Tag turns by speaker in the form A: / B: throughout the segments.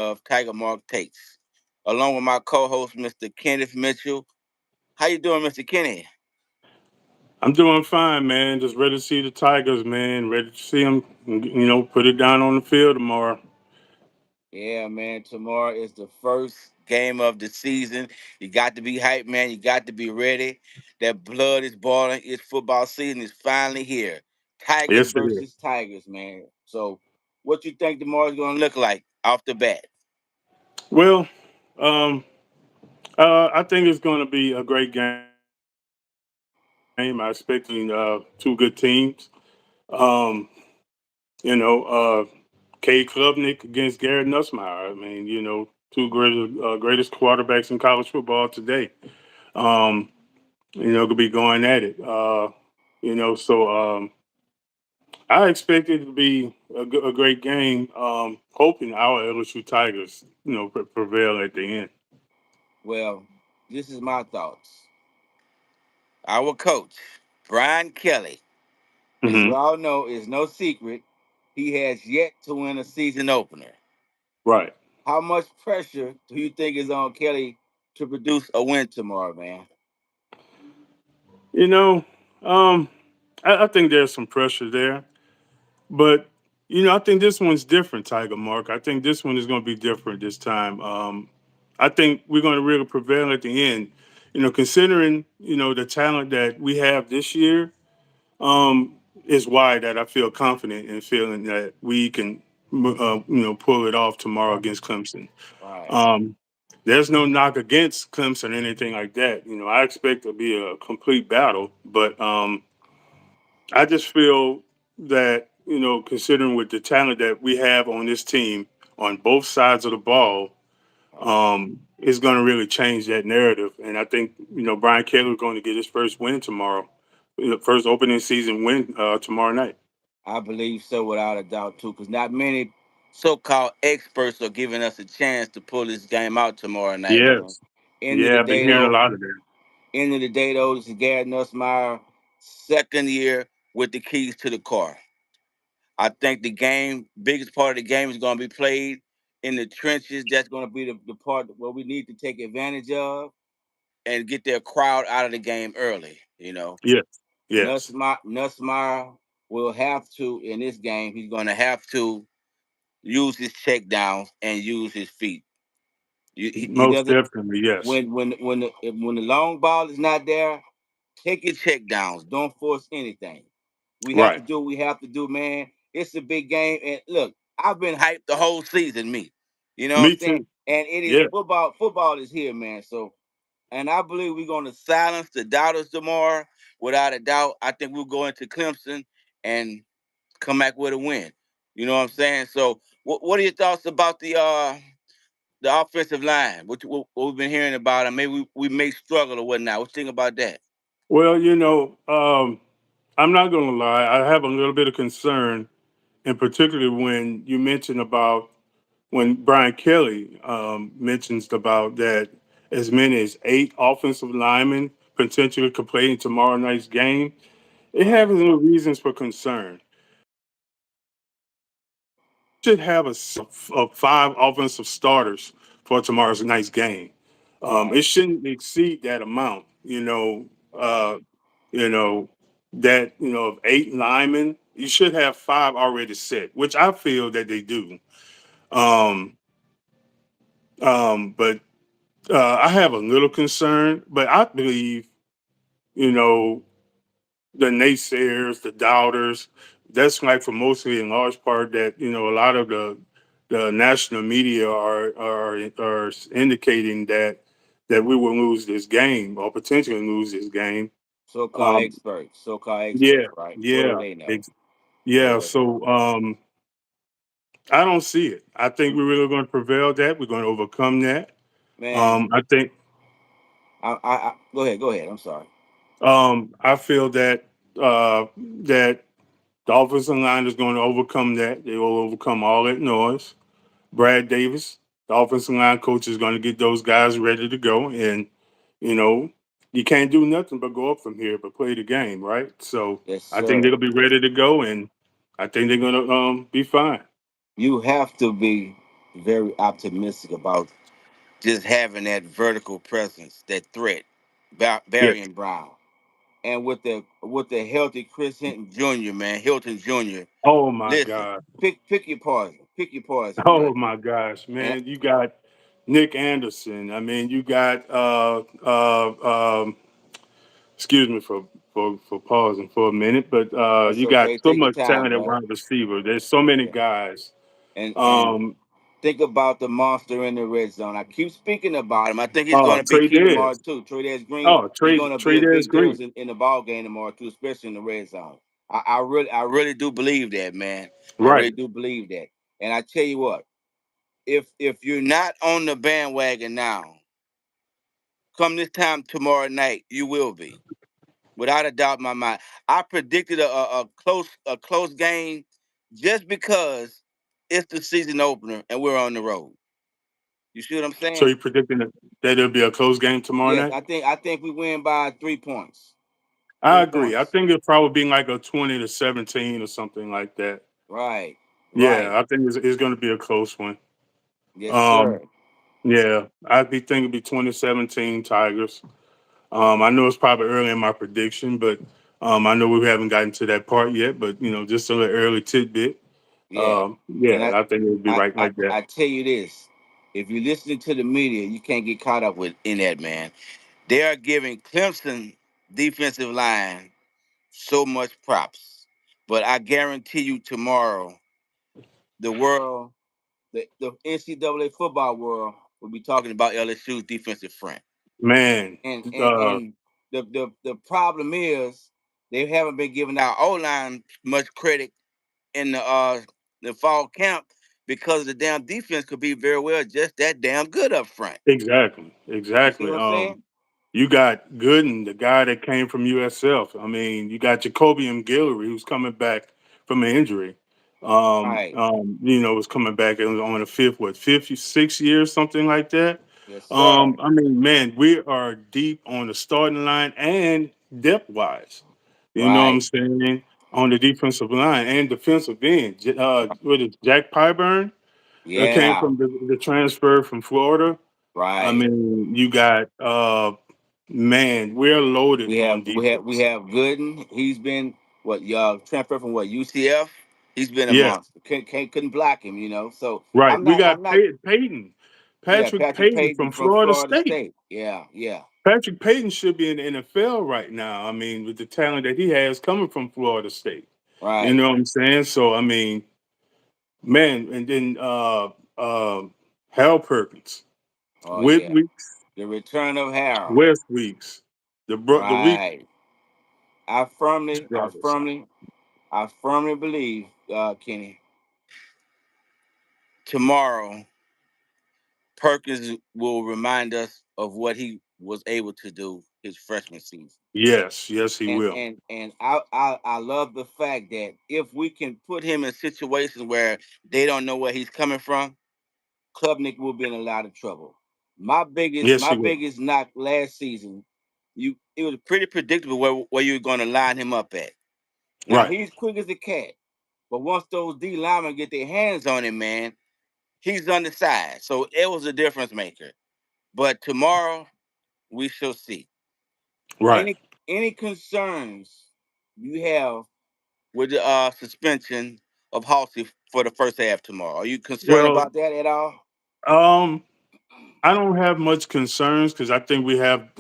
A: of TigerMark Takes, along with my co-host, Mr. Kenneth Mitchell. How you doing, Mr. Kenny?
B: I'm doing fine, man. Just ready to see the Tigers, man. Ready to see them, put it down on the field tomorrow.
A: Yeah, man. Tomorrow is the first game of the season. You got to be hyped, man. You got to be ready. That blood is boiling. It's football season is finally here. Tigers
B: Yes, it is.
A: versus Tigers, man. So, what you think tomorrow's going to look like off the bat?
B: Well, um, I think it's going to be a great game. I expect two good teams. Um, Cade Klubnik against Garrett Nussmeier. I mean, two greatest quarterbacks in college football today. Um, could be going at it. So I expect it to be a great game. Hoping our LSU Tigers, prevail at the end.
A: Well, this is my thoughts. Our coach, Brian Kelly, as
B: Hmm.
A: you all know, is no secret. He has yet to win a season opener.
B: Right.
A: How much pressure do you think is on Kelly to produce a win tomorrow, man?
B: You know, um, I think there's some pressure there, but I think this one's different, Tiger Mark. I think this one is going to be different this time. I think we're going to really prevail at the end. Considering the talent that we have this year, um, is why that I feel confident in feeling that we can, pull it off tomorrow against Clemson.
A: Right.
B: Um, there's no knock against Clemson or anything like that. I expect it to be a complete battle, but I just feel that considering with the talent that we have on this team on both sides of the ball,
A: Right.
B: it's going to really change that narrative. And I think Brian Kelly is going to get his first win tomorrow, first opening season win tomorrow night.
A: I believe so without a doubt too, because not many so-called experts are giving us a chance to pull this game out tomorrow night, man.
B: Yes,
A: End of the
B: yeah, I've been
A: day,
B: hearing a
A: though.
B: lot of that.
A: This is Garrett Nussmeier, second year with the keys to the car. I think the game, biggest part of the game, is going to be played in the trenches. That's going to be the part where we need to take advantage of and get their crowd out of the game early.
B: Yes, yes,
A: Nussmeier will have to in this game. He's going to have to use his check downs and use his feet. He
B: most
A: doesn't
B: definitely, yes,
A: when the long ball is not there. Take your check downs. Don't force anything. We have to
B: right.
A: do what we have to do, man. It's a big game. And look, I've been hyped the whole season, me. You know what I'm
B: Me
A: saying?
B: too.
A: And it is
B: Yeah,
A: football. Football is here, man. So, and I believe we're going to silence the doubters tomorrow. Without a doubt, I think we'll go into Clemson and come back with a win. You know what I'm saying? So, what are your thoughts about the offensive line? What we've been hearing about, and maybe we may struggle or whatnot. What you think about that?
B: well, I'm not going to lie. I have a little bit of concern, and particularly when you mentioned about when Brian Kelly mentions about that as many as 8 offensive linemen potentially could play in tomorrow night's game. It has
A: Right.
B: little reasons for concern. Should have of 5 offensive starters for tomorrow's night's game. It
A: Right.
B: shouldn't exceed that amount. You know that of 8 linemen. You should have 5 already set, which I feel that they do. Um, but I have a little concern, but I believe you know the naysayers, the doubters. That's like for mostly in large part that a lot of the national media are indicating that we will lose this game or potentially lose this game.
A: So-called
B: Um,
A: experts. So-called
B: yeah,
A: experts. Right. What do
B: yeah,
A: they know?
B: ex-
A: What
B: yeah.
A: do they
B: So
A: know?
B: I don't see it. I think we're really going to prevail that. We're going to overcome that.
A: Man,
B: I think
A: go ahead. Go ahead. I'm sorry.
B: I feel that the offensive line is going to overcome that. They will overcome all that noise. Brad Davis, the offensive line coach, is going to get those guys ready to go. And, you know, you can't do nothing but go up from here, but play the game, right? So
A: Yes,
B: I think
A: sir.
B: they'll be ready to go, and I think they're going to be fine.
A: You have to be. very optimistic about just having that vertical presence, that threat,
B: Yes.
A: Barry and Brown, and with the healthy Chris Hinton Jr. Man, Hilton Jr.
B: Oh my
A: Listen,
B: God.
A: pick your poison,
B: Oh
A: brother.
B: my gosh,
A: And
B: man. You got Nick Anderson. I mean, you got excuse me for pausing for a minute, but
A: that's
B: you got
A: okay.
B: so
A: Take your
B: much
A: time,
B: talent at
A: brother.
B: wide receiver. There's so many
A: Yeah.
B: guys.
A: And
B: Um,
A: think about the monster in the red zone. I keep speaking about him. I think he's going to be
B: Trey
A: key tomorrow
B: Dez.
A: too. Trey Dez Green
B: Oh,
A: is
B: Trey
A: going to be
B: Trey
A: a
B: Dez
A: big difference
B: Green.
A: in the ball game tomorrow too, especially in the red zone. I really do believe that, man. I really
B: Right.
A: do believe that. And I tell you what, if you're not on the bandwagon now, come this time tomorrow night, you will be, without a doubt in my mind. I predicted a close game just because it's the season opener and we're on the road. You see what I'm
B: So
A: saying?
B: you predicting that it'll be a close game tomorrow
A: Yes,
B: night?
A: I think we win by 3 points.
B: I
A: Three
B: agree. I
A: points.
B: think it'll probably be like a 20-17 or something like that.
A: Right.
B: Yeah,
A: Right.
B: I think it's going to be a close one.
A: Yes,
B: Um,
A: sir.
B: yeah, I'd be thinking it'd be 2017 Tigers. I know it's probably early in my prediction, but I know we haven't gotten to that part yet. But just a little early tidbit.
A: Yeah. And
B: Yeah, I think it would be
A: I,
B: right
A: I,
B: like that.
A: I tell you this. If you're listening to the media, you can't get caught up with in that, man. They are giving Clemson defensive line so much props. But I guarantee you tomorrow, the world, the NCAA football world will be talking about LSU's defensive front.
B: Man,
A: And and
B: uh,
A: and the problem is they haven't been giving our O line much credit in the fall camp because the damn defense could be very well just that damn good up front.
B: exactly,
A: You see
B: exactly.
A: what I'm saying?
B: You got Gooden, the guy that came from USF. I mean, you got Jacoby and Guillory, who's coming back from an injury.
A: Right.
B: Was coming back and was on the fifth, 6 years, something like that.
A: Yes, sir.
B: I mean, man, we are deep on the starting line and depth wise. You know what I'm
A: Right.
B: saying? On the defensive line and defensive end. What is Jack Pyburn? Came
A: Yeah.
B: from the transfer from Florida. I
A: Right.
B: mean, you got man, we're loaded
A: We
B: on
A: have we have we
B: defense.
A: have Gooden. He's been what y'all transfer from what UCF. He's been a
B: Yeah,
A: monster. Couldn't block him. So
B: right.
A: I'm
B: We
A: not
B: got
A: I'm not.
B: Peyton,
A: Yeah,
B: Patrick
A: Patrick
B: Payton
A: Payton
B: from
A: from
B: Florida
A: Florida
B: State.
A: State. Yeah, yeah.
B: Patrick Payton should be in the NFL right now. I mean, with the talent that he has coming from Florida State. You
A: Right.
B: know what I'm saying? So I mean, man, and then Hal Perkins,
A: Oh
B: Whit
A: yeah.
B: Weeks,
A: The return of Harold.
B: West Weeks, the week
A: Right. I firmly, I
B: brothers.
A: firmly, I firmly believe, Kenny, tomorrow Perkins will remind us of what he was able to do his freshman season.
B: Yes, yes, he
A: And
B: will.
A: and and I love the fact that if we can put him in situations where they don't know where he's coming from, Klubnik will be in a lot of trouble. My biggest
B: Yes,
A: my
B: he will.
A: biggest knock last season, it was pretty predictable where you were going to line him up at. Now
B: Right,
A: he's quick as a cat, but once those D linemen get their hands on him, man, he's undersized. So it was a difference maker. But tomorrow we shall see.
B: right.
A: Any concerns you have with the suspension of Halsey for the first half tomorrow? Are you concerned
B: Well,
A: about that at all?
B: um, I don't have much concerns because I think we have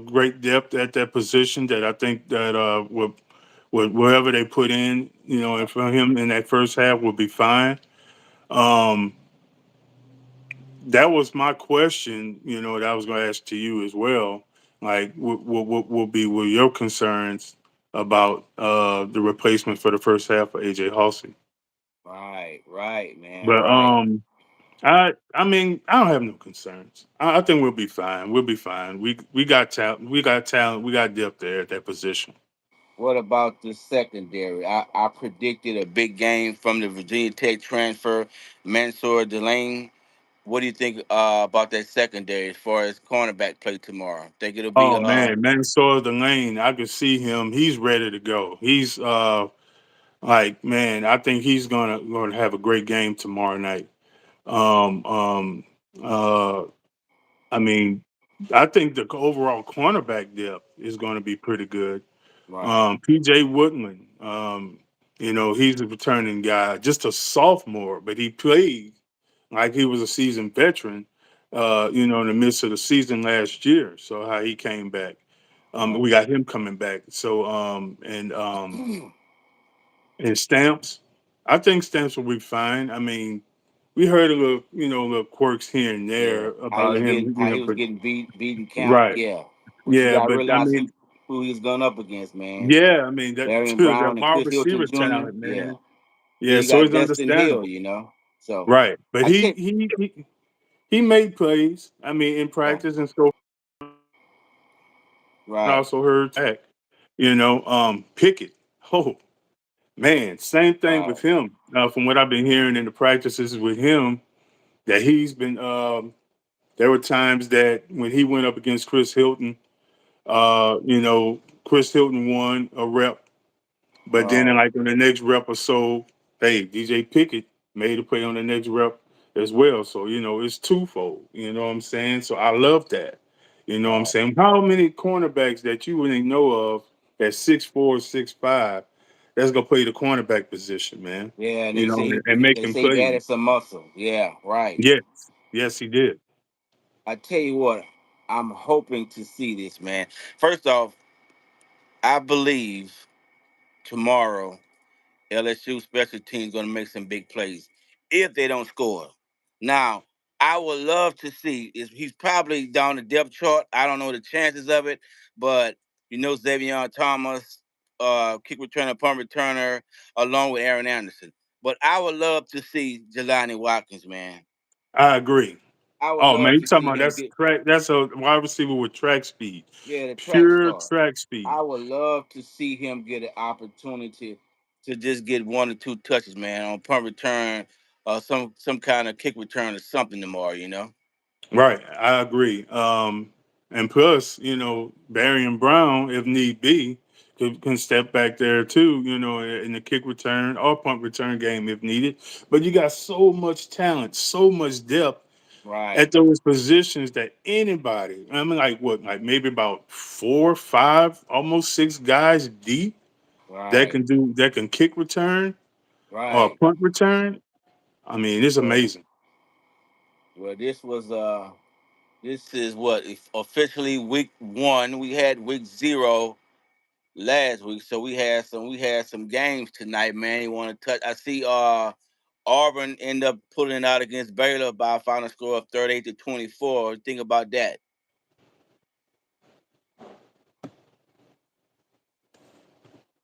B: great depth at that position. That I think that with wherever they put in, and for him in that first half will be fine. Um, that was my question. That I was going to ask to you as well. Like, what will be what your concerns about the replacement for the first half of AJ Halsey?
A: Right, man,
B: But
A: right.
B: I mean, I don't have no concerns. I think we'll be fine. We'll be fine. We got talent. We got talent. We got depth there at that position.
A: What about the secondary? I predicted a big game from the Virginia Tech transfer, Mansour Delane. What do you think about that secondary as far as cornerback play tomorrow? Think it'll be
B: Oh man, Mansour the lane. I could see him. He's ready to go. He's like man. I think he's gonna have a great game tomorrow night. Um, um, uh, I mean, I think the overall cornerback depth is going to be pretty good.
A: Right.
B: PJ Woodland, he's a returning guy, just a sophomore, but he played like he was a seasoned veteran, in the midst of the season last year. So how he came back.
A: Right.
B: We got him coming back. So and Stamps, I think Stamps will be fine. I mean, we heard a little, little quirks here and
A: Yeah.
B: there
A: How he
B: about
A: was
B: him,
A: getting how he was
B: but
A: getting beaten count.
B: right,
A: Yeah. But you
B: yeah,
A: gotta
B: but I
A: realize
B: mean,
A: who he was going up against, man.
B: yeah, I mean that
A: Darian
B: that
A: Brown and
B: wide
A: Chris Hilton
B: receiver
A: Jr.
B: talent,
A: Yeah.
B: man.
A: Then
B: Yeah,
A: you
B: so
A: got
B: it's
A: Justin Hill,
B: understandable,
A: So
B: right? But
A: I tell
B: he made plays. I mean, in
A: right,
B: practice and so I
A: right,
B: also heard back, Pickett. Oh man, same thing
A: right,
B: with him. From what I've been hearing in the practices with him, that he's been. There were times that when he went up against Chris Hilton, Chris Hilton won a rep. But then,
A: right,
B: like on the next rep or so, hey, DJ Pickett made a play on the next rep as well. So it's twofold. You know what I'm saying? So I love that. You know what I'm
A: right.
B: saying? How many cornerbacks that you wouldn't know of at 6'4", 6'5", that's gonna play the cornerback position, man?
A: Yeah, and
B: You
A: they
B: know,
A: say
B: and
A: they
B: making
A: say he
B: plays.
A: added some muscle. Yeah, right.
B: Yes, yes, he did.
A: I tell you what, I'm hoping to see this, man. First off, I believe tomorrow LSU special teams going to make some big plays if they don't score. Now, I would love to see is he's probably down the depth chart. I don't know the chances of it, but Xavier Thomas, kick returner, punt returner, along with Aaron Anderson. But I would love to see Jelani Watkins, man.
B: I agree.
A: I would
B: Oh man,
A: love
B: you
A: to
B: talking
A: see
B: about
A: him
B: that's
A: get
B: track? That's a wide receiver with track speed,
A: the track
B: pure
A: star.
B: track speed.
A: I would love to see him get an opportunity to just get one or two touches, man, on punt return, some kind of kick return or something tomorrow.
B: Right, I agree. And plus, Barry and Brown, if need be, can step back there too, in the kick return or punt return game if needed. But you got so much talent, so much depth at
A: Right,
B: those positions that anybody, I mean, like what, like maybe about 4, 5, almost 6 guys deep
A: right,
B: that can kick return or
A: right.
B: punt return. I mean, it's
A: Well,
B: amazing.
A: well, this is what if officially week one. We had week zero last week, so we had some games tonight, man. You want to touch? I see Auburn end up pulling it out against Baylor by a final score of 38-24. Think about that.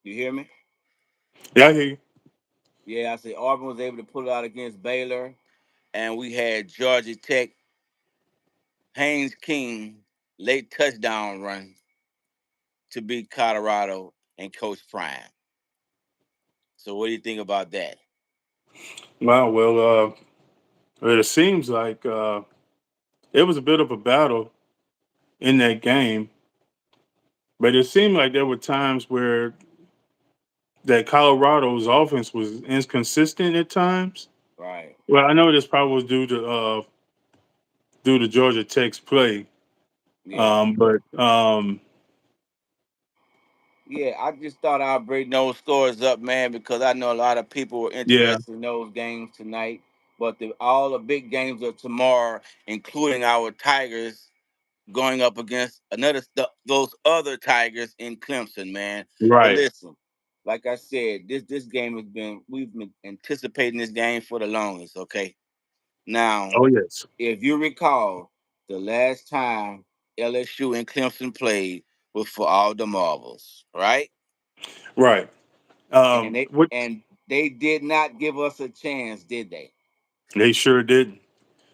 A: You hear me?
B: Yeah, I hear you.
A: Yeah, I say Auburn was able to pull it out against Baylor, and we had Georgia Tech Haynes King late touchdown run to beat Colorado and Coach Prime. So what do you think about that?
B: Wow, well, it seems like it was a bit of a battle in that game, but it seemed like there were times where that Colorado's offense was inconsistent at times.
A: Right.
B: Well, I know this probably was due to Georgia Tech's play,
A: Yeah.
B: but
A: Yeah, I just thought I'd bring those scores up, man, because I know a lot of people were
B: yeah,
A: interested in those games tonight. But all the big games are tomorrow, including our Tigers going up against those other Tigers in Clemson, man. But
B: right.
A: listen, like I said, this game we've been anticipating this game for the longest. Okay, now
B: Oh yes,
A: if you recall, the last time LSU and Clemson played was for all the marbles, right?
B: right.
A: And they
B: What
A: and they did not give us a chance, did they?
B: they sure did.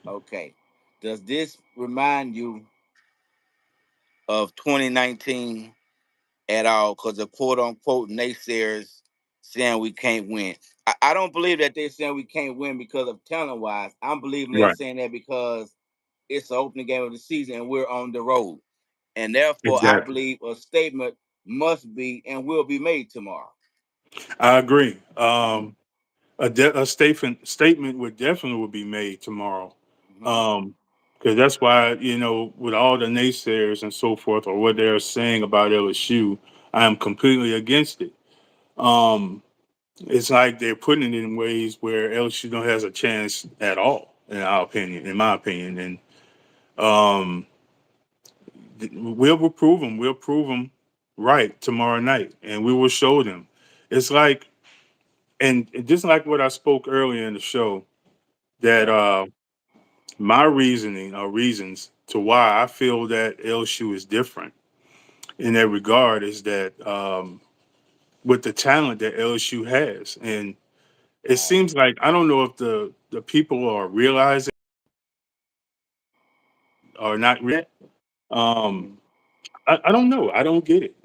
A: Okay. Does this remind you of 2019 at all? Because the quote unquote naysayers saying we can't win. I don't believe that they're saying we can't win because of talent wise. I'm believing they're
B: Right,
A: saying that because it's the opening game of the season and we're on the road. And therefore, I
B: exactly.
A: believe a statement must be and will be made tomorrow.
B: I agree. a statement would be made tomorrow.
A: Hmm.
B: Um, because that's why, with all the naysayers and so forth, or what they're saying about LSU, I am completely against it. Um, it's like they're putting it in ways where LSU don't has a chance at all, in my opinion, and um, we'll prove them. We'll prove them right tomorrow night, and we will show them. It's like, and just like what I spoke earlier in the show, that
A: Right.
B: my reasoning or reasons to why I feel that LSU is different in that regard is that with the talent that LSU has, and it
A: Right.
B: seems like I don't know if the people are realizing or not um
A: Hmm.
B: I don't know. I don't get it.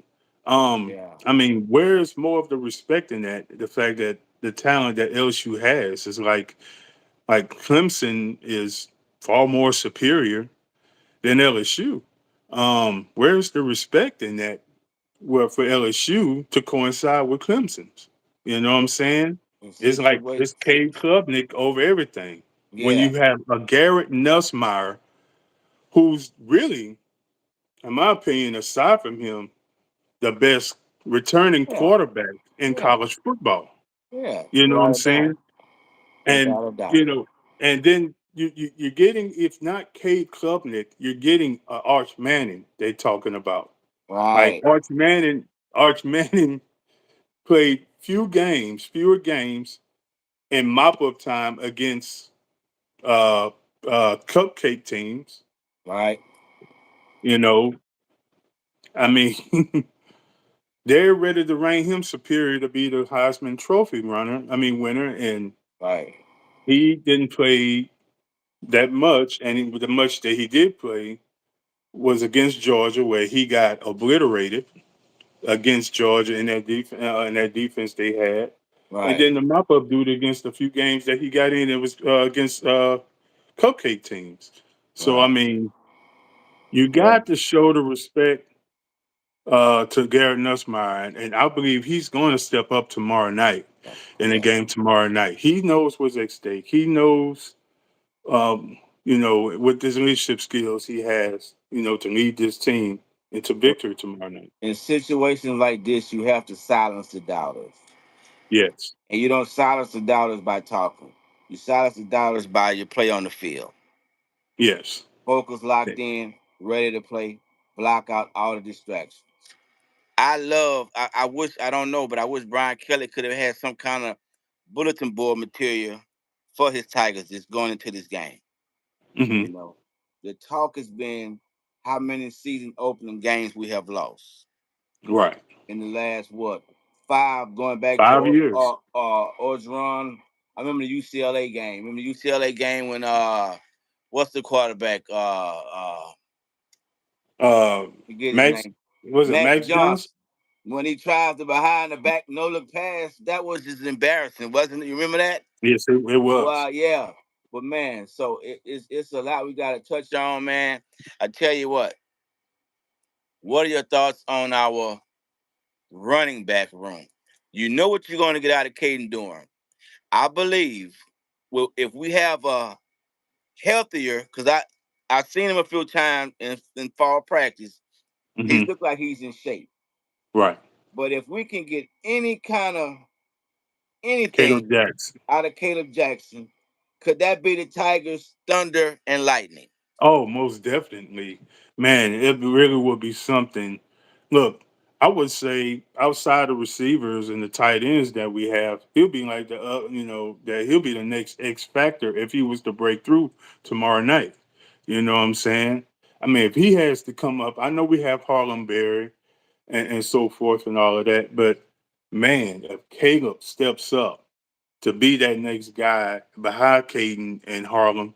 A: Yeah.
B: I mean, where's more of the respect in that? The fact that the talent that LSU has is like Clemson is far more superior than LSU. Where's the respect in that? Well, for LSU to coincide with Clemson's, you know what I'm saying?
A: In
B: It's like
A: situation.
B: it's Cade Klubnik over everything. When
A: Yeah.
B: you have a Garrett Nussmeier, who's really, in my opinion, aside from him, the best returning
A: Yeah.
B: quarterback in
A: Yeah.
B: college football.
A: Yeah.
B: You know what I'm
A: Without a doubt.
B: saying? And
A: Without a doubt.
B: you know, and then you're getting, if not Cade Klubnik, you're getting Arch Manning. They're talking about like
A: Right.
B: Arch Manning played fewer games in mop up time against uh, cupcake teams.
A: Right.
B: You know, I mean, they're ready to rank him superior to be the Heisman Trophy winner, and
A: Right.
B: he didn't play that much, and the much that he did play was against Georgia, where he got obliterated against Georgia in that defense they had, and
A: Right.
B: then the mop up duty against a few games that he got in. It was against cupcake teams. So I
A: Right.
B: mean, you
A: Yeah.
B: got to show the respect to Garrett Nussmeier, and I believe he's going to step up tomorrow night in the
A: Yeah.
B: game tomorrow night. He knows what's at stake. He knows, with his leadership skills he has, to lead this team into victory tomorrow night.
A: In situations like this, you have to silence the doubters.
B: Yes,
A: And you don't silence the doubters by talking. You silence the doubters by your play on the field.
B: yes.
A: Focus locked in, ready to play, block out all the distractions. I wish, I don't know, but I wish Brian Kelly could have had some kind of bulletin board material for his Tigers just going into this game.
B: Hmm.
A: You know, the talk has been how many season opening games we have lost
B: Right.
A: in the last what 5, going back to
B: 5 years.
A: Orgeron. I remember the UCLA game. Remember the UCLA game when what's the quarterback?
B: Uh,
A: Forget his
B: Max,
A: name.
B: was it
A: Max
B: Max Johnson?
A: Johnson. When he tries the behind the back no look pass, that was just embarrassing, wasn't it? You remember that?
B: Yes, it was.
A: Well, yeah. But man, so it's a lot we got to touch on, man. I tell you what are your thoughts on our running back room? You know what you're going to get out of Caden Durham. I believe, well, if we have a healthier, because I've seen him a few times in fall practice, he
B: Hmm.
A: looked like he's in shape.
B: Right.
A: But if we can get any kind of
B: Cato
A: anything
B: Jackson.
A: out of Caleb Jackson, could that be the Tigers' thunder and lightning?
B: Oh, most definitely. Man, it really would be something. Look, I would say outside of receivers and the tight ends that we have, he'll be like that he'll be the next X factor if he was to break through tomorrow night. You know what I'm saying? I mean, if he has to come up, I know we have Harlem Berry and so forth and all of that, but man, if Caleb steps up to be that next guy behind Caden and Harlem,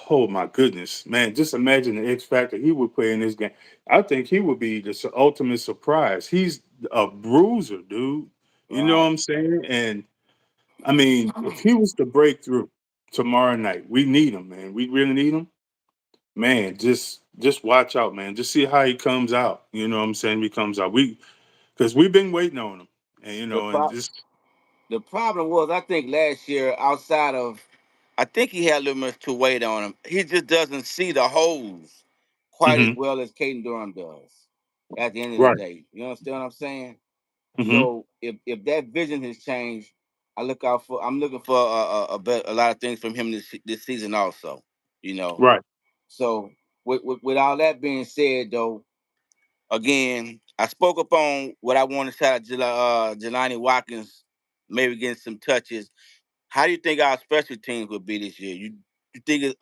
B: oh my goodness, man! Just imagine the X factor he would play in this game. I think he would be the ultimate surprise. He's a bruiser, dude. You know what
A: Right.
B: I'm saying? And I mean, if he was to break through tomorrow night, we need him, man. We really need him, man. Just watch out, man. Just see how he comes out. You know what I'm saying? He comes out. Because we've been waiting on him, and
A: The
B: and
A: pro-
B: just
A: The problem was, I think last year, outside of, I think he had a little much too weight on him. He just doesn't see the holes quite as
B: Hmm.
A: well as Caden Durham does. At the end of the
B: Right.
A: day, you understand what I'm saying?
B: Hmm.
A: So if that vision has changed, I'm looking for a lot of things from him this season also. You know.
B: Right.
A: So with all that being said, though, again, I spoke up on what I want to shout out Jelani Watkins, maybe getting some touches. How do you think our special teams will be this year? You think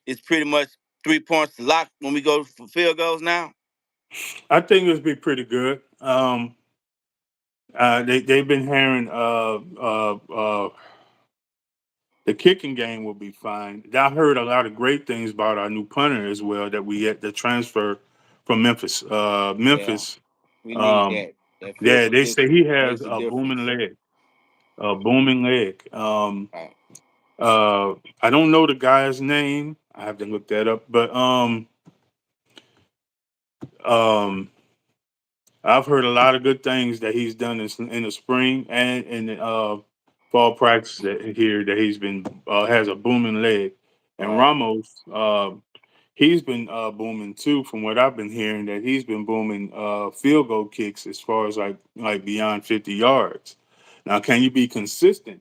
A: it's pretty much 3 points locked when we go for field goals now?
B: I think it'll be pretty good. They've been hearing the kicking game will be fine. I heard a lot of great things about our new punter as well that we had the transfer from Memphis.
A: Yeah, we need
B: Um,
A: that field
B: yeah, they say
A: position
B: he has
A: makes a
B: a booming
A: difference.
B: leg, a booming leg.
A: Right.
B: I don't know the guy's name. I have to look that up. But um, I've heard a lot of good things that he's done in the spring and in the fall practice here that he's been has a booming leg. And
A: Right.
B: Ramos, he's been booming too, from what I've been hearing. That he's been booming field goal kicks as far as like beyond 50 yards. Now, can you be consistent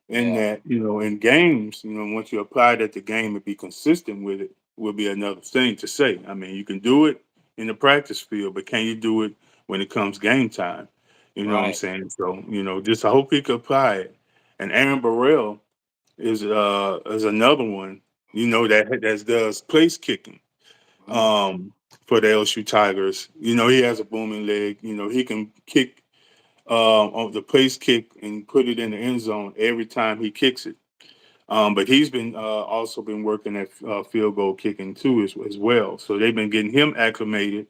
B: in
A: Yeah.
B: that, in games, once you apply that to game and be consistent with it, will be another thing to say. I mean, you can do it in the practice field, but can you do it when it comes game time? You know what I'm
A: Right.
B: saying? So, just I hope he could apply it. And Aaron Burrell is another one, that does place kicking
A: Mhm.
B: um for the LSU Tigers. He has a booming leg. He can kick on the place kick and put it in the end zone every time he kicks it. But he's been also been working at field goal kicking too as well. So they've been getting him acclimated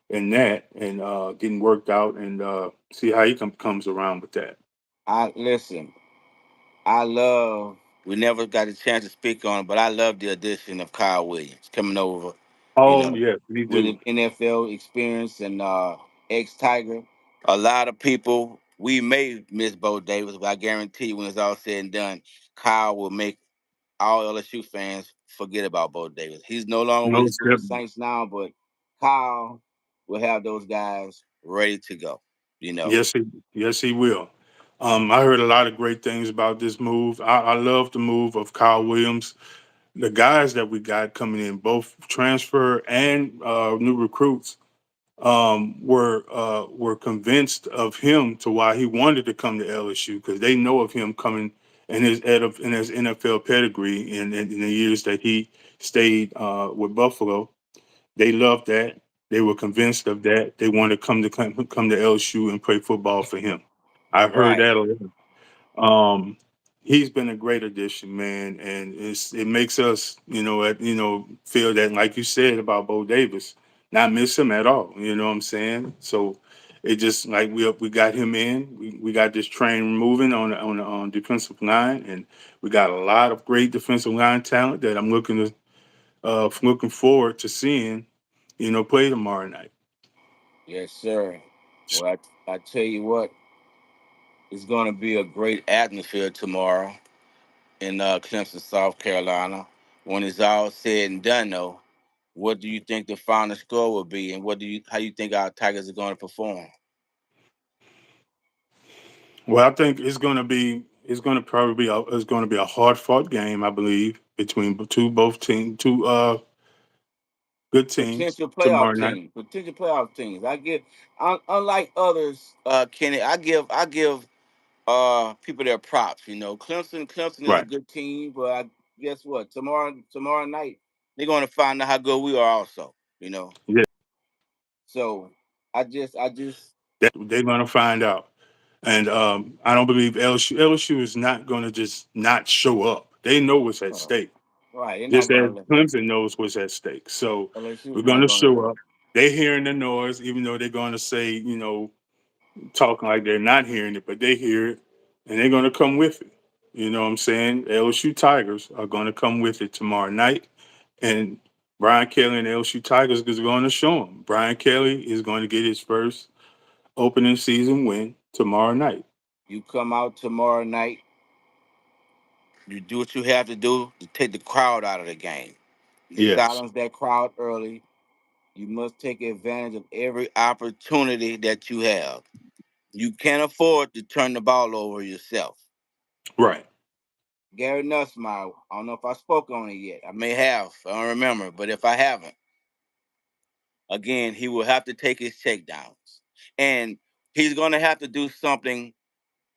B: in that and getting worked out and see how he comes around with that.
A: I listen. I love. We never got a chance to speak on it, but I love the addition of Kyle Williams coming over. You
B: Oh
A: know,
B: yes, me
A: with
B: too.
A: an NFL experience and ex Tiger. A lot of people we may miss Bo Davis, but I guarantee when it's all said and done, Kyle will make all LSU fans forget about Bo Davis. He's no longer with
B: Most
A: the
B: definitely.
A: Saints now, but Kyle will have those guys ready to go. You know,
B: Yes, he will. I heard a lot of great things about this move. I love the move of Kyle Williams. The guys that we got coming in, both transfer and new recruits, were convinced of him to why he wanted to come to LSU because they know of him coming in his NFL pedigree in the years that he stayed with Buffalo. They loved that. They were convinced of that. They wanted to come to LSU and play football for him. I've heard
A: right?
B: that a lot. He's been a great addition, man, and it makes us, feel that, like you said about Bo Davis, not miss him at all. You know what I'm saying? So it just like we got him in, we got this train moving on defensive line, and we got a lot of great defensive line talent that I'm looking forward to seeing, play tomorrow night.
A: Yes, sir. Well, I tell you what, it's going to be a great atmosphere tomorrow in Clemson, South Carolina. When it's all said and done, though, what do you think the final score will be, and how you think our Tigers are going to perform?
B: Well, I think it's going to be a hard fought game. I believe between two good teams tomorrow night.
A: Potential playoff teams. Unlike others, Kenny, I give people their props. You know, Clemson is a
B: Right.
A: good team, but guess what? Tomorrow night they're going to find out how good we are. Also, you know.
B: Yeah.
A: So I just
B: They're going to find out. And I don't believe LSU is not going to just not show up. They know what's at
A: uh,
B: stake.
A: right. They're not
B: Just as
A: going to let
B: Clemson knows what's at stake. So
A: LSU
B: we're
A: is
B: going
A: not
B: to
A: going to
B: show
A: let.
B: up. They're hearing the noise, even though they're going to say, talking like they're not hearing it, but they hear it and they're going to come with it. You know what I'm saying? LSU Tigers are going to come with it tomorrow night. And Brian Kelly and the LSU Tigers is going to show them. Brian Kelly is going to get his first opening season win tomorrow night.
A: You come out tomorrow night, you do what you have to do to take the crowd out of the game. You
B: Yes.
A: silence that crowd early. You must take advantage of every opportunity that you have. You can't afford to turn the ball over yourself.
B: Right.
A: Gary Nussmeyer, I don't know if I spoke on it yet. I may have. I don't remember. But if I haven't, again, he will have to take his takedowns. And he's going to have to do something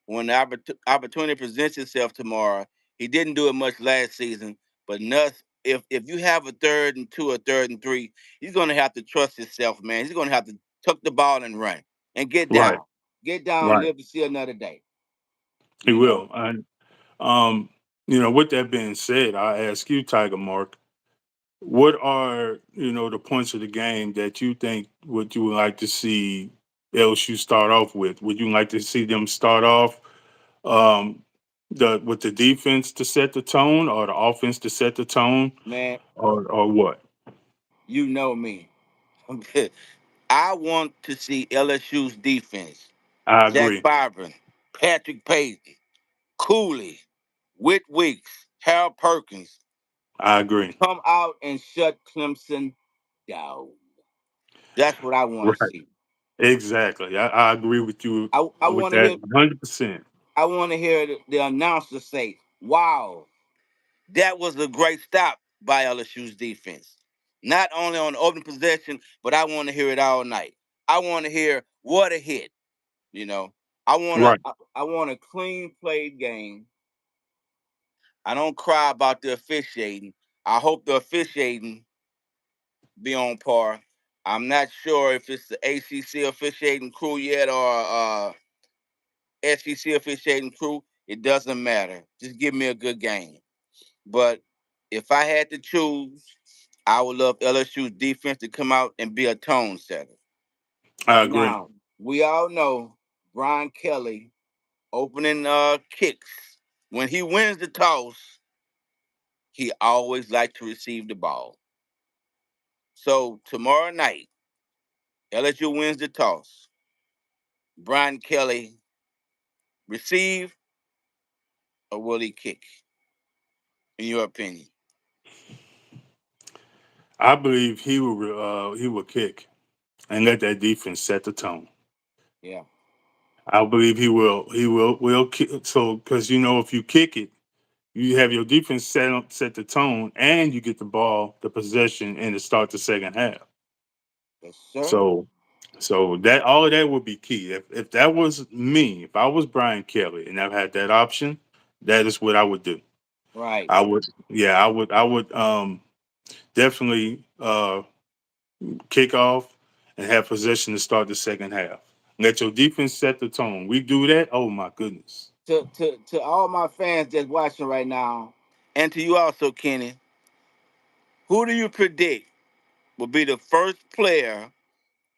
A: when the opportunity presents itself tomorrow. He didn't do it much last season, but Nuss, if you have a 3rd and 2 or 3rd and 3, he's going to have to trust himself, man. He's going to have to tuck the ball and run and get
B: Right.
A: down. Get down,
B: Right.
A: live to see another day.
B: He
A: You know,
B: will. And um, with that being said, I ask you, Tiger Mark, what are the points of the game that you think would you would like to see LSU start off with? Would you like to see them start off um, the with the defense to set the tone, or the offense to set the tone,
A: man,
B: or what?
A: you know me. I want to see LSU's defense.
B: I
A: Zach
B: agree.
A: Byron, Patrick Payton, Cooley, Whit Weeks, Harold Perkins
B: I agree.
A: come out and shut Clemson down. That's what I want to
B: Right.
A: see.
B: Exactly. I agree with you
A: I
B: with
A: want to
B: that
A: hear
B: 100%.
A: I want to hear the announcer say, "Wow, that was a great stop by LSU's defense. Not only on the open possession, but I want to hear it all night. I want to hear what a hit. You know, I want to
B: Right.
A: I want a clean played game. I don't cry about the officiating. I hope the officiating be on par. I'm not sure if it's the ACC officiating crew yet or SEC officiating crew. It doesn't matter. Just give me a good game. But if I had to choose, I would love LSU's defense to come out and be a tone setter.
B: I agree.
A: Now, we all know Brian Kelly opening kicks. When he wins the toss, he always like to receive the ball. So tomorrow night, LSU wins the toss. Brian Kelly receive or will he kick? In your opinion?
B: I believe he will kick and let that defense set the tone.
A: Yeah,
B: I believe he will kick. So because if you kick it, you have your defense set the tone, and you get the ball, the possession, and to start the second half.
A: yes, sir.
B: So that all of that would be key. If that was me, if I was Brian Kelly and I had that option, that is what I would do.
A: Right.
B: I would, yeah, I would definitely kick off and have possession to start the second half. Let your defense set the tone. We do that. Oh my goodness.
A: To all my fans that's watching right now, and to you also, Kenny, who do you predict will be the first player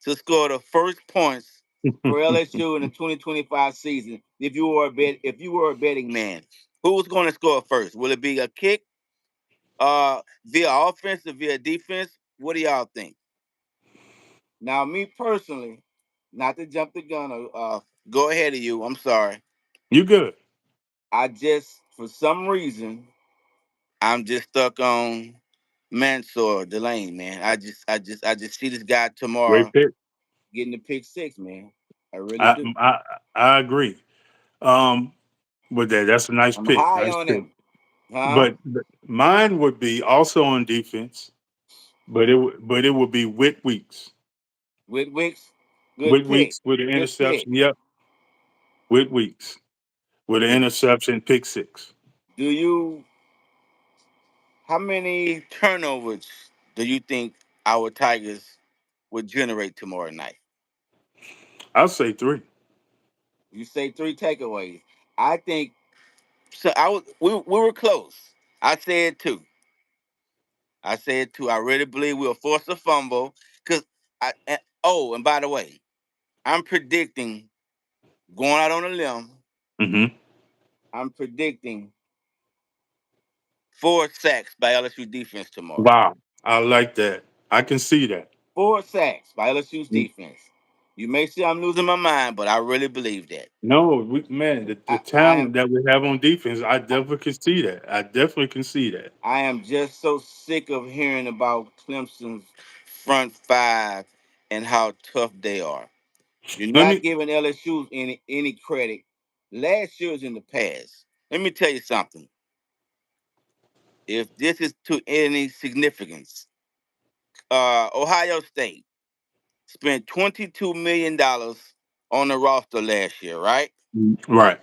A: to score the first points for LSU in the 2025 season? If you were a betting man, who was going to score first? Will it be a kick, via offense or via defense? What do y'all think? Now, me personally, not to jump the gun or go ahead of you. I'm sorry.
B: You good?
A: I just, for some reason, I'm just stuck on Mansoor Delane, man. I just see this guy
B: Great
A: tomorrow
B: pick.
A: getting the pick six, man. I really
B: I
A: do.
B: I I agree. Um, but that's a nice
A: I'm
B: pick.
A: high
B: Nice
A: on
B: pick.
A: him, huh?
B: But mine would be also on defense, but it would be Whit Weeks.
A: With Wicks, good
B: Whit
A: pick,
B: Weeks with an
A: good pick.
B: interception. Yep, Whit Weeks with an
A: Do,
B: interception, pick six.
A: do you? How many turnovers do you think our Tigers would generate tomorrow night?
B: I'll say three.
A: You say three takeaways. I think so. We were close. I said two. I said two. I really believe we'll force a fumble because oh, and by the way, I'm predicting going out on a limb.
B: Hmm.
A: I'm predicting 4 sacks by LSU defense tomorrow.
B: Wow, I like that. I can see that.
A: 4 sacks by LSU's defense. You may say I'm losing my mind, but I really believe that.
B: No, man, the
A: I am
B: talent that we have on defense, I definitely can see that. I definitely can see that.
A: I am just so sick of hearing about Clemson's front five and how tough they are. You're
B: Let
A: not
B: me.
A: giving LSU any credit. Last year's in the past. Let me tell you something. If this is to any significance, Ohio State spent $22 million on the roster last year, right?
B: Right,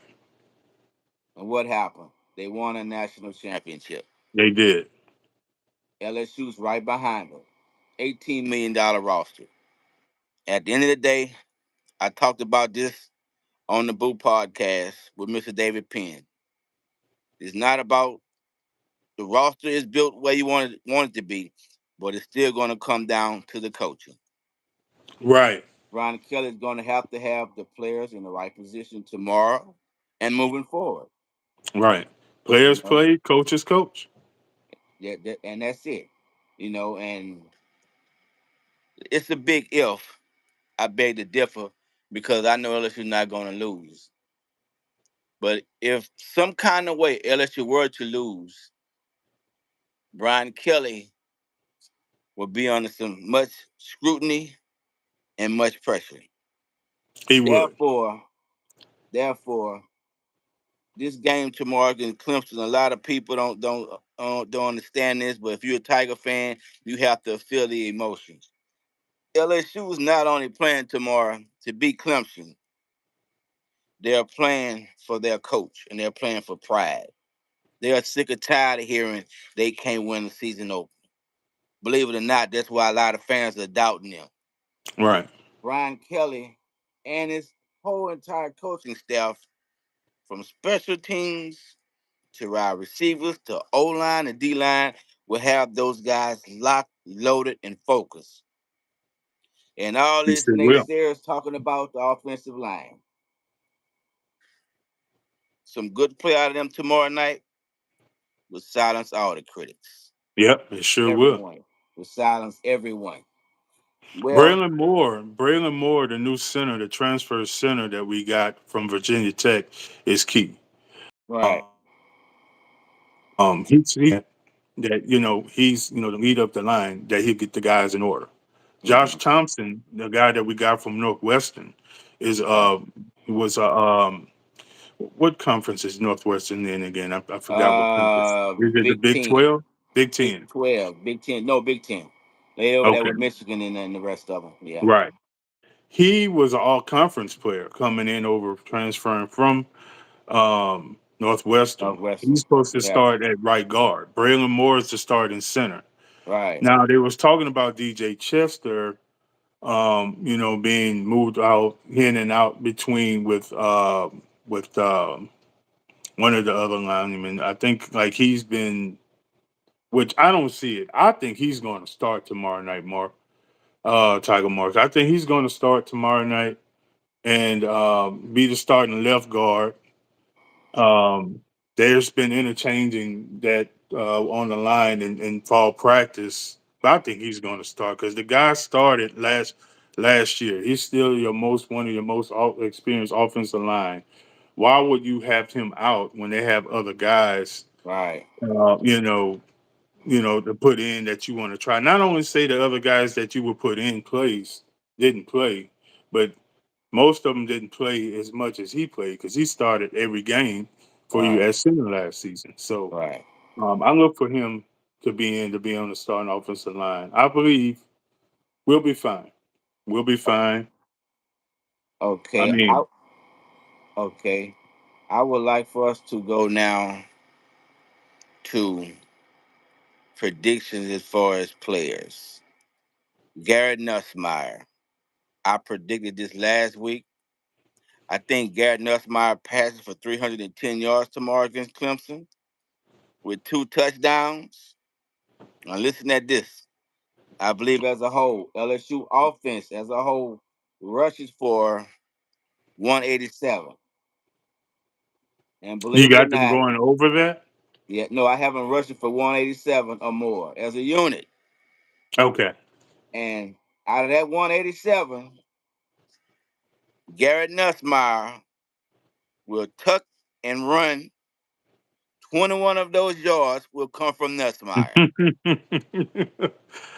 A: And what happened? They won a national championship.
B: they did.
A: LSU's right behind them. $18 million roster. At the end of the day, I talked about this on the Boo podcast with Mr. David Penn. It's not about the roster is built where you want it to be, but it's still going to come down to the coaching.
B: Right,
A: Brian Kelly is going to have the players in the right position tomorrow and moving forward.
B: right.
A: You
B: Players
A: know,
B: play, coaches coach.
A: and that's it. And it's a big if. I beg to differ because I know LSU not going to lose. But if some kind of way LSU were to lose, Brian Kelly will be under some much scrutiny and much pressure.
B: He would.
A: Therefore, therefore, this game tomorrow against Clemson, a lot of people don't understand this, but if you're a Tiger fan, you have to feel the emotions. LSU is not only playing tomorrow to beat Clemson, they're playing for their coach and they're playing for pride. They are sick or tired of hearing they can't win the season opener. Believe it or not, that's why a lot of fans are doubting them.
B: Right.
A: Brian Kelly and his whole entire coaching staff, from special teams to wide receivers to O line and D line, will have those guys locked, loaded, and focused. And all
B: He
A: this
B: sure will.
A: naysayers talking about the offensive line. Some good play out of them tomorrow night will silence all the critics.
B: Yep, it sure will.
A: Everyone will silence everyone. Well,
B: Braylon Moore, the new center, the transfer center that we got from Virginia Tech, is key.
A: right.
B: He that he's to lead up the line that he'll get the guys in order. Josh
A: Hmm.
B: Thompson, the guy that we got from Northwestern, is
A: Right.
B: was what conference is Northwestern in again? I forgot what conference. Is it the
A: Big
B: Big
A: Ten,
B: 12? Big
A: Big
B: 10.
A: 12, Big Ten. No, Big Ten. They over there
B: Okay,
A: with Michigan and the rest of them. Yeah,
B: right. He was an all conference player coming in over transferring from Northwestern. He's
A: Northwestern.
B: supposed to
A: Yeah,
B: start at right guard. Braylon Moore is to start in center.
A: right,
B: Now they was talking about DJ Chester, being moved out in and out between with one of the other linemen. I think like he's been, which I don't see it. I think he's going to start tomorrow night, Mark. Tiger Mark. I think he's going to start tomorrow night and be the starting left guard. Um, there's been interchanging that on the line in fall practice. But I think he's going to start because the guy started last year. He's still one of your most experienced offensive line. Why would you have him out when they have other guys?
A: right,
B: Uh, you know, to put in that you want to try. Not only say the other guys that you would put in plays didn't play, but most of them didn't play as much as he played because he started every game for you
A: right,
B: at center last season. So
A: right.
B: I look for him to be on the starting offensive line. I believe we'll be fine. We'll be fine. I
A: Okay,
B: mean,
A: okay. I would like for us to go now to predictions as far as players. Garrett Nussmeier. I predicted this last week. I think Garrett Nussmeier passes for 310 yards tomorrow against Clemson with 2 touchdowns. Now listen at this. I believe as a whole, LSU offense as a whole rushes for 187. And
B: you
A: believe it or
B: got them
A: not,
B: going over that.
A: yeah, no, I haven't rushed for 187 or more as a unit.
B: Okay.
A: And out of that 187, Garrett Nussmeier will tuck and run. 21 of those yards will come from Nussmeier.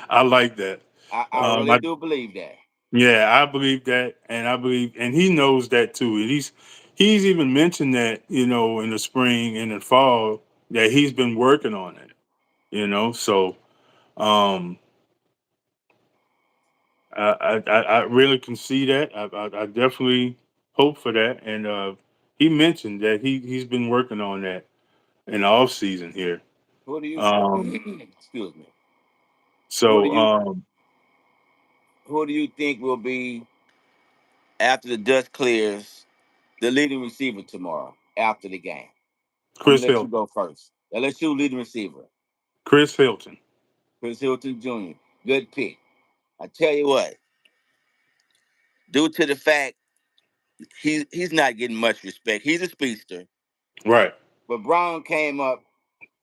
B: I like that.
A: I
B: Um,
A: really
B: I,
A: do believe that.
B: yeah, I believe that, and I believe, and he knows that too. And he's even mentioned that, in the spring and the fall, that he's been working on it. So um, I really can see that. I definitely hope for that, and he mentioned that he's been working on that in the off season here.
A: Who do you
B: Um,
A: excuse me? Who do
B: so
A: you who do you think will be after the dust clears the leading receiver tomorrow after the game? I'm gonna
B: Chris
A: let you
B: Hilton,
A: go first. LSU leading receiver,
B: Chris Hilton,
A: Chris Hilton Jr. Good pick. I tell you what, due to the fact he's not getting much respect. He's a speedster,
B: right?
A: but Brown came up.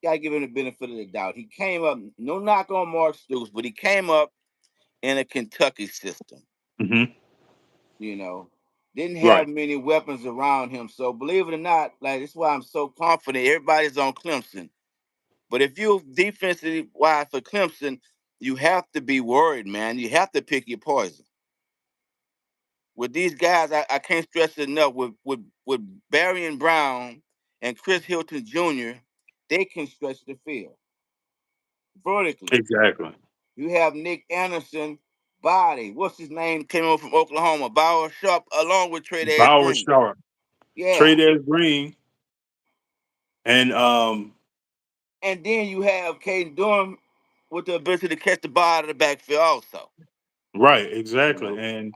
A: Gotta give him the benefit of the doubt. He came up, no knock on Mark Stoops, but he came up in a Kentucky system.
B: Hmm.
A: You know, didn't
B: Right.
A: have many weapons around him. So believe it or not, like that's why I'm so confident. Everybody's on Clemson, but if you defensively wise for Clemson, you have to be worried, man. You have to pick your poison. With these guys, I can't stress it enough. With Barry and Brown and Chris Hilton Jr., they can stretch the field vertically.
B: Exactly.
A: You have Nick Anderson, body. What's his name? Came over from Oklahoma. Bauer Sharp, along with Trey Dez
B: Bauer
A: Green.
B: Sharp,
A: Yeah.
B: Trey Dez Green, and
A: And then you have Caden Durham with the ability to catch the ball out of the backfield also.
B: right,
A: You
B: exactly,
A: know.
B: and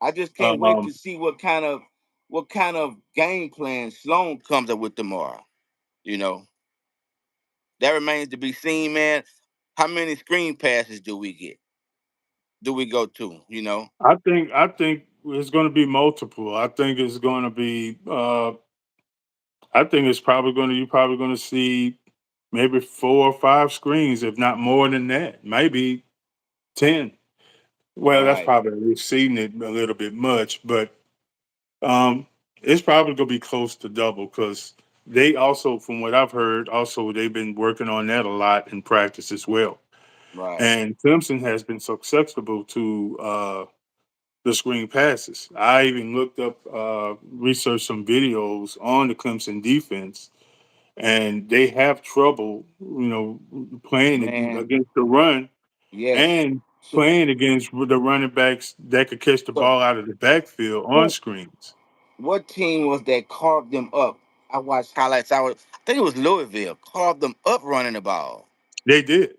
A: I just can't wait
B: um,
A: to see what kind of game plan Sloan comes up with tomorrow. You know. That remains to be seen, man. How many screen passes do we get? Do we go to? You know?
B: I think it's going to be multiple. I think it's going to be. I think it's probably going to. You're probably going to see maybe 4 or 5 screens, if not more than that. Maybe 10. Well, that's
A: Right.
B: probably exceeding it a little bit much, but um, it's probably going to be close to double because they also, from what I've heard, also they've been working on that a lot in practice as well.
A: Right.
B: And Clemson has been susceptible to the screen passes. I even looked up, researched some videos on the Clemson defense, and they have trouble, playing
A: Man,
B: against the run
A: yes.
B: and
A: So
B: playing against the running backs that could catch the
A: so
B: ball out of the backfield on
A: who
B: screens.
A: what team was that carved them up? I watched highlights. I think it was Louisville. Carved them up running the ball.
B: They did.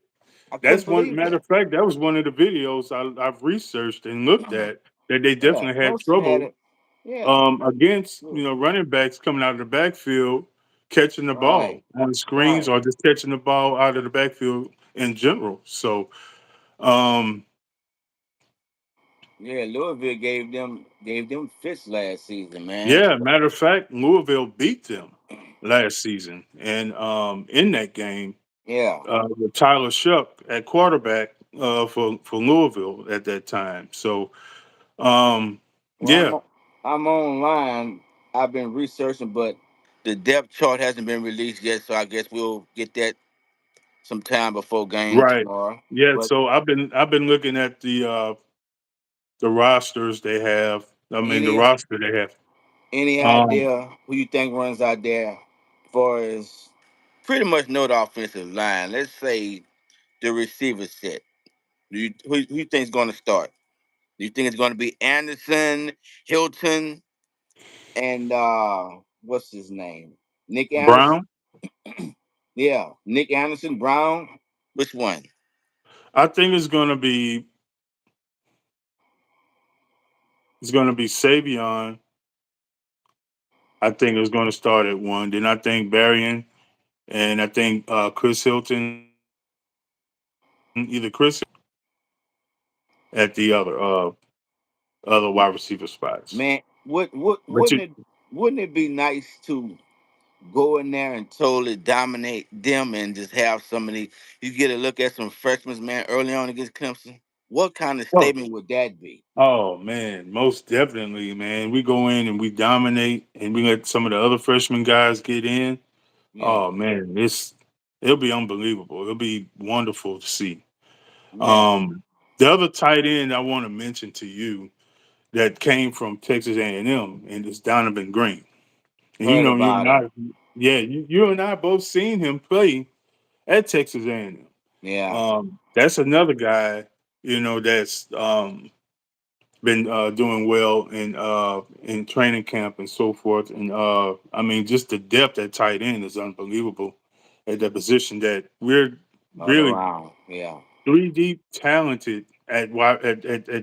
A: I couldn't
B: That's one
A: believe
B: matter
A: that.
B: of fact. That was one of the videos I've researched and looked at that they
A: Yeah,
B: definitely had
A: Clemson had
B: trouble
A: it. Yeah.
B: against
A: Yeah.
B: running backs coming out of the backfield catching the
A: Right.
B: ball on screens
A: Right.
B: or just catching the ball out of the backfield in general. So um,
A: Yeah, Louisville gave them fits last season, man.
B: yeah, matter of fact, Louisville beat them last season, and in that game,
A: Yeah.
B: with Tyler Shuck at quarterback for Louisville at that time. So um,
A: Well,
B: yeah,
A: I'm online. I've been researching, but the depth chart hasn't been released yet, so I guess we'll get that sometime before game
B: right,
A: tomorrow.
B: yeah.
A: But
B: So I've been looking at the rosters they have. I mean, the
A: any
B: roster they have.
A: any
B: Um,
A: idea who you think runs out there for as pretty much know the offensive line? Let's say the receiver set. Who you think is going to start? Do you think it's going to be Anderson, Hilton, and what's his name? Nick Anderson?
B: Brown.
A: Yeah, Nick Anderson, Brown. Which one?
B: I think it's gonna be Savion. I think it's gonna start at one. Then I think Berrien and I think Chris Hilton, either Chris at the other wide receiver spots.
A: Man,
B: But you
A: wouldn't it be nice to go in there and totally dominate them and just have somebody you get a look at some freshmen, man, early on against Clemson? what kind of
B: Oh,
A: statement would that be?
B: oh man, most definitely, man. We go in and we dominate, and we let some of the other freshman guys get in.
A: Yeah,
B: Oh man, it'll be unbelievable. It'll be wonderful to see.
A: yeah.
B: Um, the other tight end I want to mention to you that came from Texas A&M, and it's Donovan Green. And you
A: Heard
B: know, you and
A: about him.
B: I, yeah, you and I both seen him play at Texas A&M.
A: Yeah,
B: That's another guy, that's been doing well in training camp and so forth. And I mean, just the depth at tight end is unbelievable at that position. That we're
A: all
B: really
A: around. Yeah,
B: three deep talented at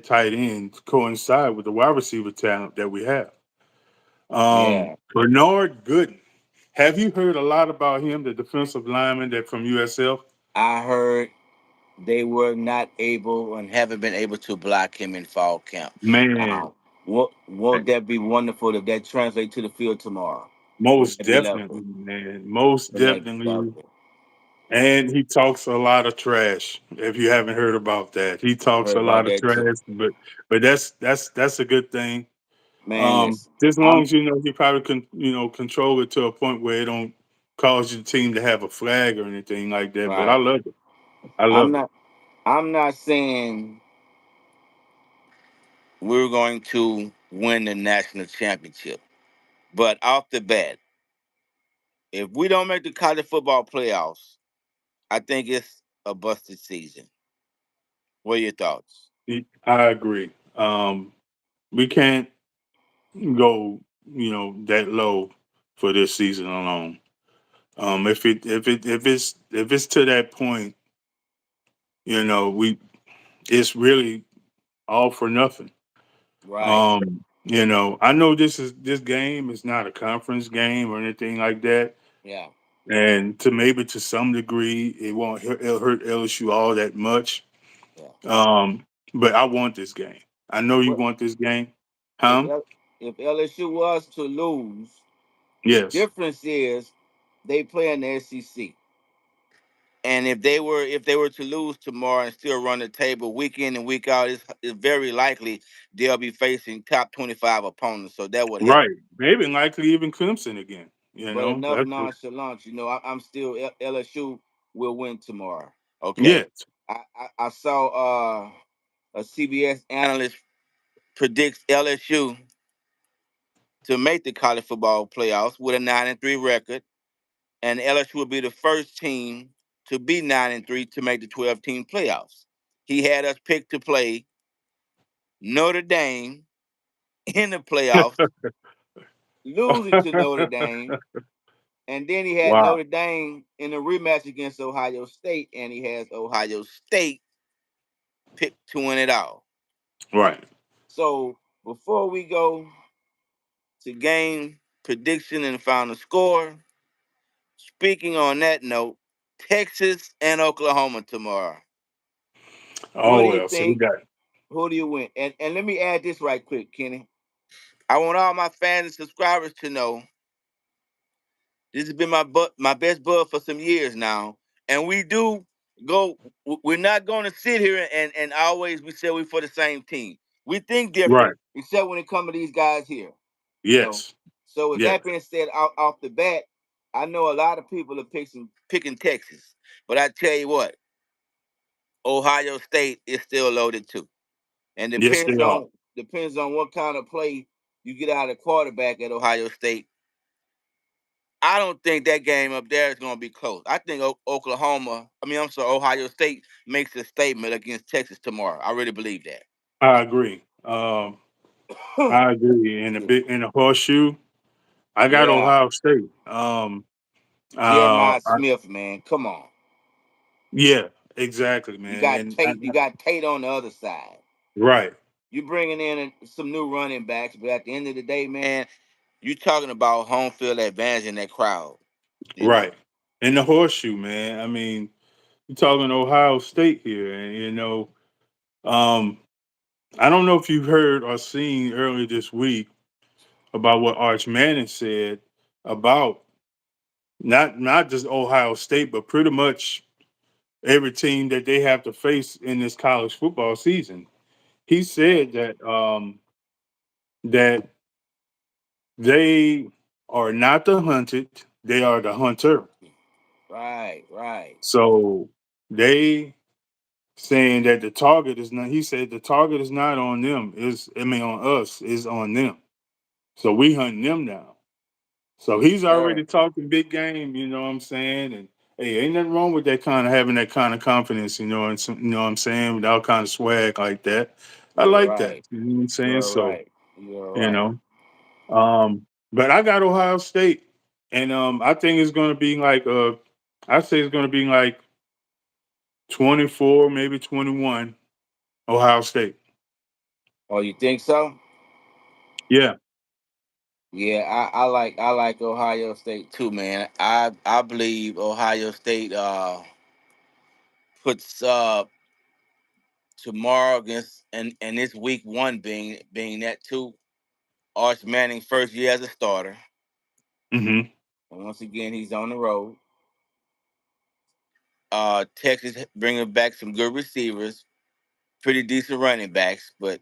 B: tight end to coincide with the wide receiver talent that we have.
A: yeah.
B: Bernard Gooden. Have you heard a lot about him, the defensive lineman that from USF?
A: I heard they were not able and haven't been able to block him in fall camp.
B: Man,
A: Now, won't that be wonderful if that translates to the field tomorrow? Would
B: most
A: that be lovely?
B: definitely, man. Most
A: Wouldn't that be
B: definitely.
A: lovely?
B: And he talks a lot of trash. If you haven't heard about that, he talks
A: Heard
B: a
A: about
B: lot of
A: that too.
B: trash. But that's a good thing.
A: Man, listen,
B: Just as long
A: I'm
B: as he probably can control it to a point where it don't cause your team to have a flag or anything like that. But I
A: right.
B: love it. I
A: I'm
B: love it.
A: not. I'm not saying we're going to win the national championship, but off the bat, if we don't make the college football playoffs, I think it's a busted season. What are your thoughts?
B: I agree. We can't go that low for this season alone. If it's to that point, we it's really all for nothing.
A: Right.
B: I know this game is not a conference game or anything like that,
A: Yeah.
B: and to some degree it'll hurt LSU all that much.
A: Yeah.
B: But I want this game. I know you
A: Well,
B: want this game,
A: if
B: huh?
A: if LSU was to lose, the
B: Yes,
A: difference is they play in the SEC. And if they were to lose tomorrow and still run the table week in and week out, it's very likely they'll be facing top 25 opponents. So that would help.
B: right. Maybe likely even Clemson again.
A: But enough
B: That's
A: nonchalance. I'm still LSU will win tomorrow. Okay.
B: yes.
A: I saw a CBS analyst predicts LSU to make the college football playoffs with a 9-3 record, and LSU will be the first team to be 9-3 to make the 12-team playoffs. He had us picked to play Notre Dame in the playoffs, losing to Notre Dame, and then he had
B: Wow.
A: Notre Dame in a rematch against Ohio State, and he has Ohio State picked to win it all.
B: Right.
A: So before we go to game prediction and final score, speaking on that note, Texas and Oklahoma tomorrow. What
B: Oh
A: do you
B: well. So we
A: think?
B: got
A: Who do you win? And let me add this right quick, Kenny. I want all my fans and subscribers to know this has been my best bud for some years now, and we do go. We're not going to sit here and always we say we for the same team. We think
B: right.
A: different, except when it comes to these guys here. You know.
B: Yes.
A: So with
B: Yes.
A: that being said, off the bat, I know a lot of people are picking Texas, but I tell you what, Ohio State is still loaded too, and
B: Yes, they are.
A: depends on what kind of play you get out of the quarterback at Ohio State. I don't think that game up there is going to be close. I think I'm sorry, Ohio State makes a statement against Texas tomorrow. I really believe that.
B: I agree. I agree.
A: Excuse me.
B: In the horseshoe, I got
A: Yeah,
B: Ohio State.
A: Jeremiah Smith, man, come on.
B: Yeah, exactly,
A: You
B: man.
A: got Tate. You got Tate on the other side.
B: Right,
A: You bringing in some new running backs, but at the end of the day, man, you talking about home field advantage in that crowd. You
B: right.
A: know,
B: In the horseshoe, man. I mean, you're talking Ohio State here, and um, I don't know if you've heard or seen earlier this week about what Arch Manning said about not just Ohio State, but pretty much every team that they have to face in this college football season. He said that they are not the hunted, they are the hunter.
A: Right, right.
B: So they saying that the target is not. He said the target is not on them. Is I mean on us. Is on them. So we hunting them now. So
A: Yes,
B: he's
A: sir.
B: already talking big game. You know what I'm saying? And hey, ain't nothing wrong with that kind of having that kind of confidence. You know what I'm saying? With all kind of swag like that. I
A: You're
B: like that.
A: right.
B: You know what I'm saying?
A: You're
B: So
A: right. You're
B: you
A: right.
B: know. But I got Ohio State, and I think it's going to be like I say it's going to be like 24, maybe 21. Ohio State.
A: Oh, you think so?
B: Yeah.
A: Yeah, I like Ohio State too, man. I believe Ohio State puts tomorrow against and this week one being that too. Arch Manning first year as a starter,
B: Hmm.
A: and once again he's on the road. Texas bringing back some good receivers, pretty decent running backs, but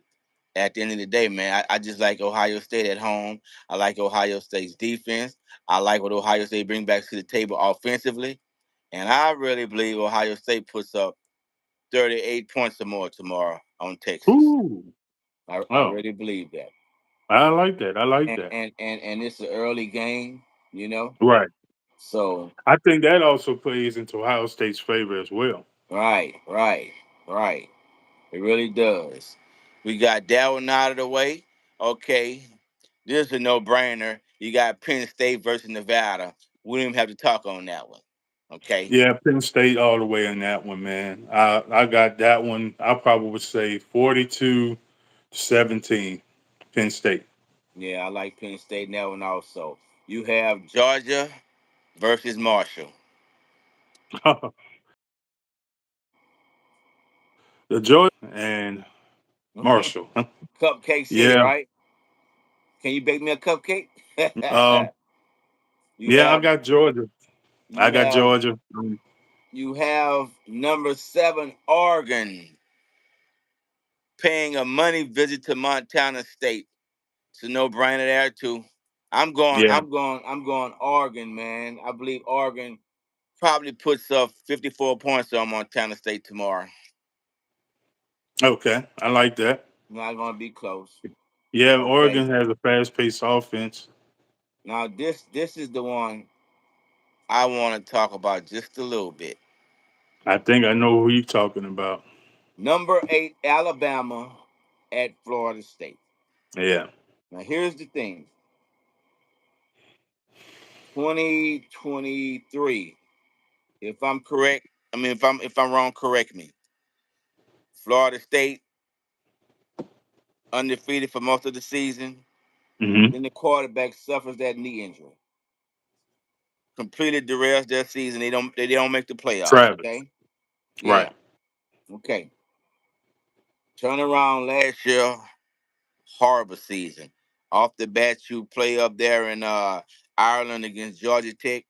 A: at the end of the day, man, I just like Ohio State at home. I like Ohio State's defense. I like what Ohio State bring back to the table offensively, and I really believe Ohio State puts up 38 points or more tomorrow on Texas.
B: Ooh.
A: I
B: Oh,
A: really believe that.
B: I like that. I like
A: And
B: that.
A: it's an early game, you know.
B: Right.
A: So
B: I think that also plays into Ohio State's favor as well.
A: right, right, right. It really does. We got that one out of the way. Okay, this is a no brainer. You got Penn State versus Nevada. We don't even have to talk on that one. Okay.
B: Yeah, Penn State all the way in that one, man. I got that one. I probably would say 42-17, Penn State.
A: Yeah, I like Penn State in that one also. You have Georgia versus Marshall.
B: The Georgia and Marshall.
A: Cupcake City,
B: Yeah.
A: right? Can you bake me a cupcake?
B: Um.
A: you
B: Yeah, I
A: have
B: got Georgia. I
A: you
B: got
A: have
B: Georgia.
A: you have number 7 Oregon paying a money visit to Montana State. It's a no brainer there too. I'm going.
B: Yeah.
A: I'm going. I'm going Oregon, man. I believe Oregon probably puts up 54 points on Montana State tomorrow.
B: Okay. I like that.
A: Not going to be close.
B: Yeah,
A: Okay.
B: Oregon has a fast-paced offense.
A: Now this is the one I want to talk about just a little bit.
B: I think I know who you're talking about.
A: Number 8 Alabama at Florida State.
B: Yeah.
A: Now here's the thing. 2023. If I'm correct, I mean if I'm wrong, correct me. Florida State undefeated for most of the season.
B: Hmm.
A: Then the quarterback suffers that knee injury. Completely derails their season. They don't make the playoffs.
B: Travis.
A: Okay. Yeah.
B: Right.
A: Okay. Turn around last year, horrible season. Off the bat, you play up there in Ireland against Georgia Tech,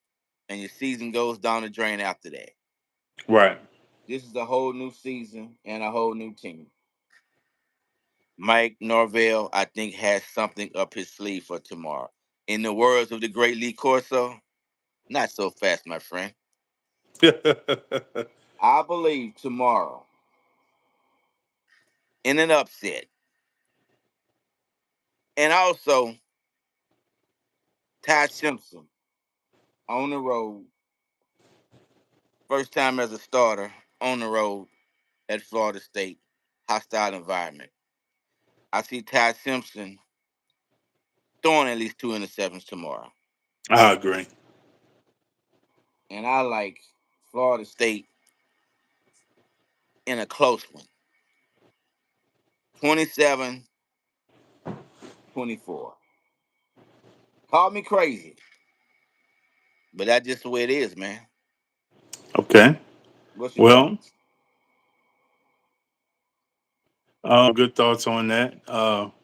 A: and your season goes down the drain after that.
B: Right.
A: This is a whole new season and a whole new team. Mike Norvell, I think, has something up his sleeve for tomorrow. In the words of the great Lee Corso, not so fast, my friend. I believe tomorrow, in an upset, and also Ty Simpson on the road, first time as a starter on the road at Florida State, hostile environment. I see Ty Simpson throwing at least 2 interceptions tomorrow,
B: I agree.
A: and I like Florida State in a close one, 27-24. Call me crazy, but that's just the way it is, man.
B: Okay.
A: What's your
B: Well,
A: thoughts?
B: good thoughts on that.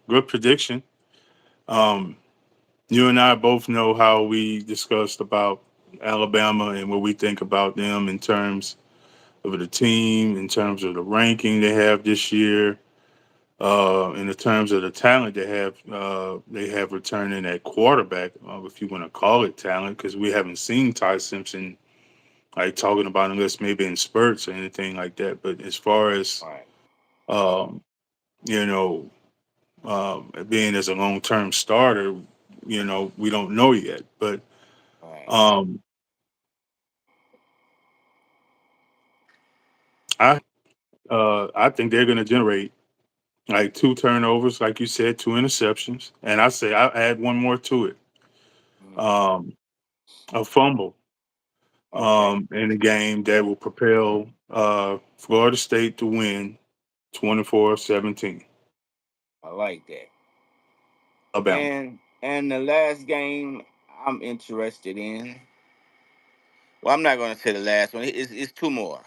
B: Good prediction. Um, you and I both know how we discussed about Alabama and what we think about them in terms of the team in terms of the ranking they have this year. In the terms of the talent they have returning at quarterback, if you want to call it talent, because we haven't seen Ty Simpson like talking about unless maybe in spurts or anything like that. But as far as
A: Right.
B: um, you know, being as a long term starter, we don't know yet. But
A: Right.
B: um, I I think they're going to generate like two turnovers, like you said, two interceptions, and I say I add one more to it,
A: Mhm.
B: um, a fumble
A: Okay.
B: in a game that will propel Florida State to win 24-17.
A: I like that.
B: Alabama.
A: And the last game I'm interested in. Well, I'm not going to say the last one. It's two more.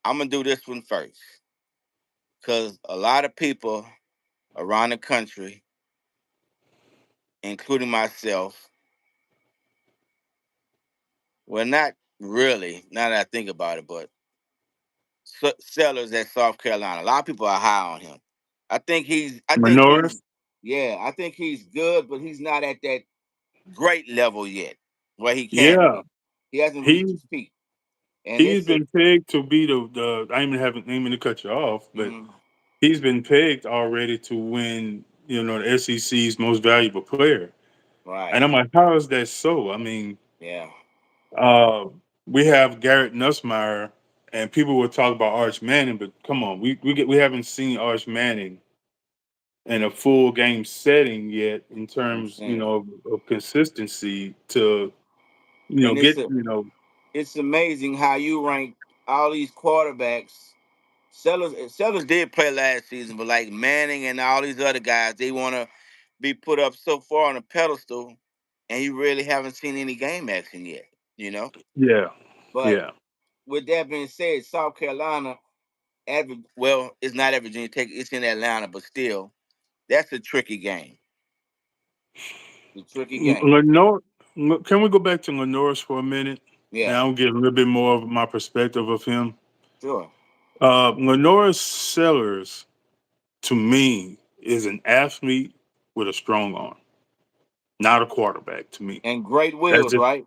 A: I'm gonna do this one first because a lot of people around the country, including myself, well, not really. Now that I think about it, but Sellers at South Carolina. A lot of people are high on him. I think he's. I think he's.
B: Manoris?
A: Yeah, I think he's good, but he's not at that great level yet where he can
B: Yeah,
A: be. He hasn't reached
B: he
A: his peak, and
B: he's
A: it's a.
B: been pegged to be the. I even haven't even to cut you off, but
A: Mhm.
B: he's been pegged already to win. The SEC's most valuable player, and
A: Right.
B: I'm like, how is that so? I mean,
A: Yeah.
B: uh, we have Garrett Nussmeier, and people will talk about Arch Manning, but come on, we haven't seen Arch Manning in a full game setting yet in
A: I'm
B: terms,
A: saying,
B: of consistency to,
A: and
B: get,
A: it's amazing how you rank all these quarterbacks. Sellers did play last season, but like Manning and all these other guys, they want to be put up so far on a pedestal, and you really haven't seen any game action yet. You know,
B: yeah,
A: but
B: yeah.
A: with that being said, South Carolina, well, it's not at Virginia Tech, it's in Atlanta, but still, that's a tricky game. The tricky game.
B: Lenore, can we go back to Lenore's for a minute? And
A: Yeah,
B: I'll give a little bit more of my perspective of him.
A: sure.
B: Lenore's Sellers, to me, is an athlete with a strong arm, not a quarterback to me.
A: And great
B: That's
A: wheels,
B: just
A: right?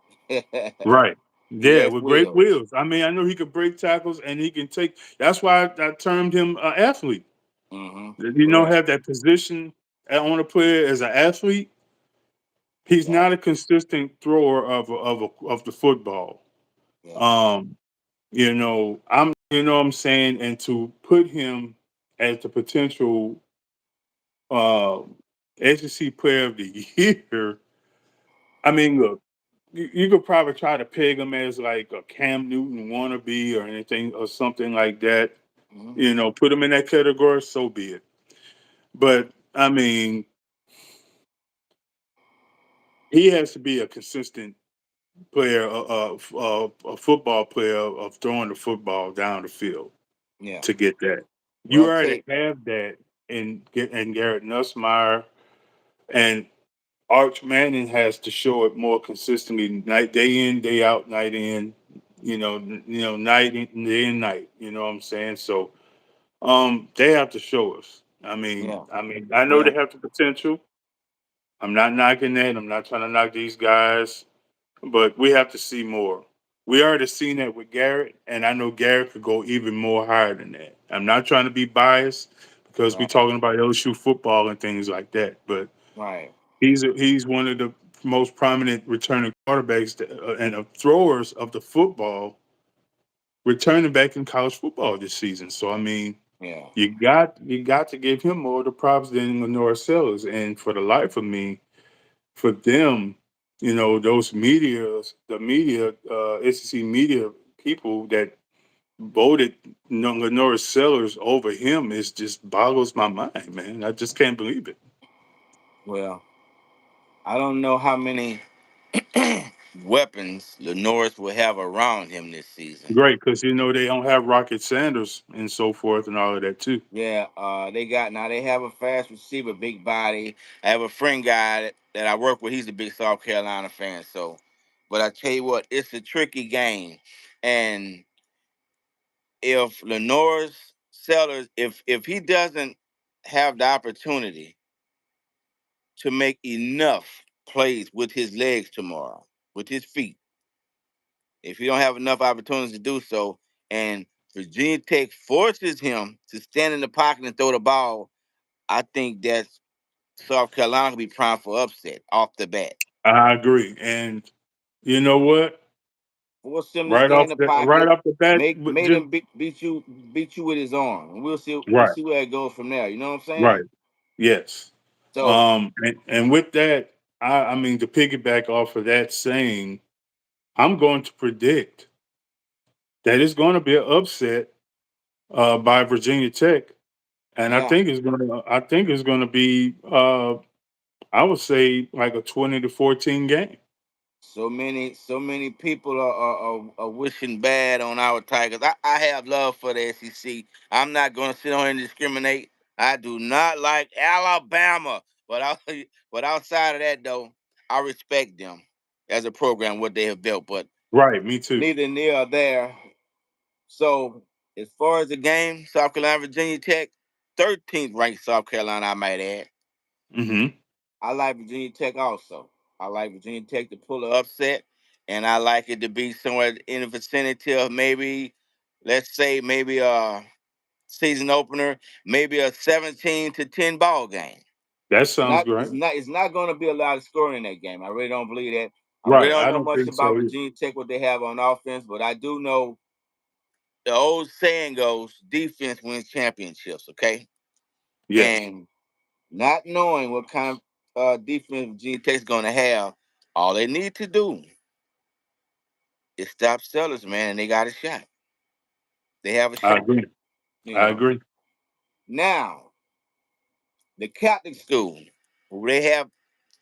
B: right.
A: He
B: Yeah,
A: has
B: with great
A: wheels.
B: wheels. I mean, I know he could break tackles and he can take. That's why I termed him an athlete.
A: Correct.
B: Have that position on a player as an athlete. He's
A: Yeah,
B: not a consistent thrower of the football.
A: yeah.
B: Um, I'm saying, and to put him as the potential uh, SEC Player of the Year. I mean, look, you could probably try to peg him as like a Cam Newton wannabe or anything or something like that.
A: hmm
B: Put him in that category, so be it. But I mean, he has to be a consistent player, a football player of throwing the football down the field
A: Yeah.
B: to get that. You
A: Well,
B: already
A: take.
B: have that in Garrett Nussmeier, and Arch Manning has to show it more consistently, night day in, day out, night in, night in, day and night. You know what I'm saying? So, they have to show us.
A: Yeah.
B: I know they
A: Well.
B: have the potential. I'm not knocking that. I'm not trying to knock these guys, but we have to see more. We already seen that with Garrett, and I know Garrett could go even more higher than that. I'm not trying to be biased because we're
A: Right.
B: talking about LSU football and things like that, but
A: Right.
B: he's one of the most prominent returning quarterbacks and throwers of the football returning back in college football this season. So I mean,
A: Yeah.
B: you got to give him more of the props than Lenore Sellers. And for the life of me, for them, those the media, SEC media people that voted Lenore Sellers over him is just boggles my mind, man. I just can't believe it.
A: Well, I don't know how many weapons the Norris will have around him this season.
B: Great, because they don't have Rocket Sanders and so forth and all of that too.
A: Yeah, they got now. They have a fast receiver, big body. I have a friend guy that I work with. He's a big South Carolina fan. So, but I tell you what, it's a tricky game, and if Lenore's Sellers, if he doesn't have the opportunity to make enough plays with his legs tomorrow, with his feet, if he don't have enough opportunities to do so, and Virginia Tech forces him to stand in the pocket and throw the ball, I think that South Carolina will be primed for upset off the bat.
B: I agree. And you know what?
A: Force him to stay in the
B: Right
A: pocket,
B: off the bat,
A: make
B: just
A: him beat you with his arm, and we'll
B: right,
A: see where it goes from there. You know what I'm
B: right,
A: saying?
B: yes.
A: So
B: And with that, I mean to piggyback off of that saying, I'm going to predict that it's going to be an upset by Virginia Tech, and
A: yeah,
B: I think it's going to be I would say like a 20-14 game.
A: so many people are wishing bad on our Tigers. I have love for the SEC. I'm not going to sit on here and discriminate. I do not like Alabama, but but outside of that though, I respect them as a program what they have built. But
B: Right, me too.
A: neither near or there. So as far as the game, South Carolina, Virginia Tech, 13th ranked South Carolina, I might add.
B: Hmm.
A: I like Virginia Tech also. I like Virginia Tech to pull an upset, and I like it to be somewhere in the vicinity of maybe, let's say, maybe a season opener, maybe a 17-10 ball game.
B: That sounds
A: Not
B: great.
A: it's not going to be a lot of scoring in that game. I really don't believe that. I really
B: Right,
A: don't
B: I
A: know
B: don't
A: much
B: think
A: about
B: so either.
A: Virginia Tech what they have on offense, but I do know the old saying goes, defense wins championships. Okay,
B: Yes,
A: and not knowing what kind of defense Virginia Tech's going to have, all they need to do is stop Sellers, man, and they got a shot. They have a
B: I
A: shot,
B: agree.
A: you
B: I
A: know.
B: agree.
A: Now, the Catholic school, who they have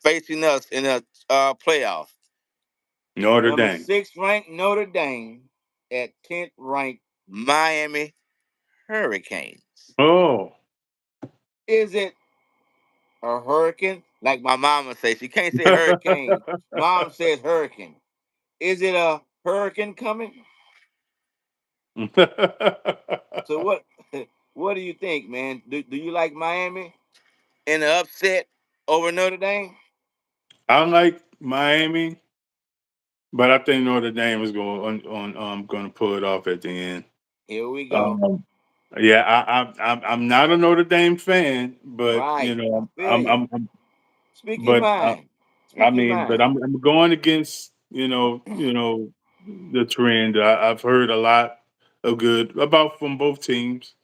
A: facing us in the playoffs,
B: Notre
A: number
B: Dame.
A: 6 ranked Notre Dame at 10th ranked Miami Hurricanes.
B: Oh.
A: Is it a hurricane? Like my mama says, she can't say hurricane. Mom says hurricane. Is it a hurricane coming? So what? What do you think, man? Do you like Miami in the upset over Notre Dame?
B: I like Miami, but I think Notre Dame is going to pull it off at the end.
A: Here we go.
B: Um, yeah, I'm not a Notre Dame fan, but you
A: Right. I
B: know,
A: feel you. Speak your
B: but
A: mind.
B: I
A: Speak your
B: mean, but
A: mind.
B: I'm going against the trend. I've heard a lot of good about from both teams,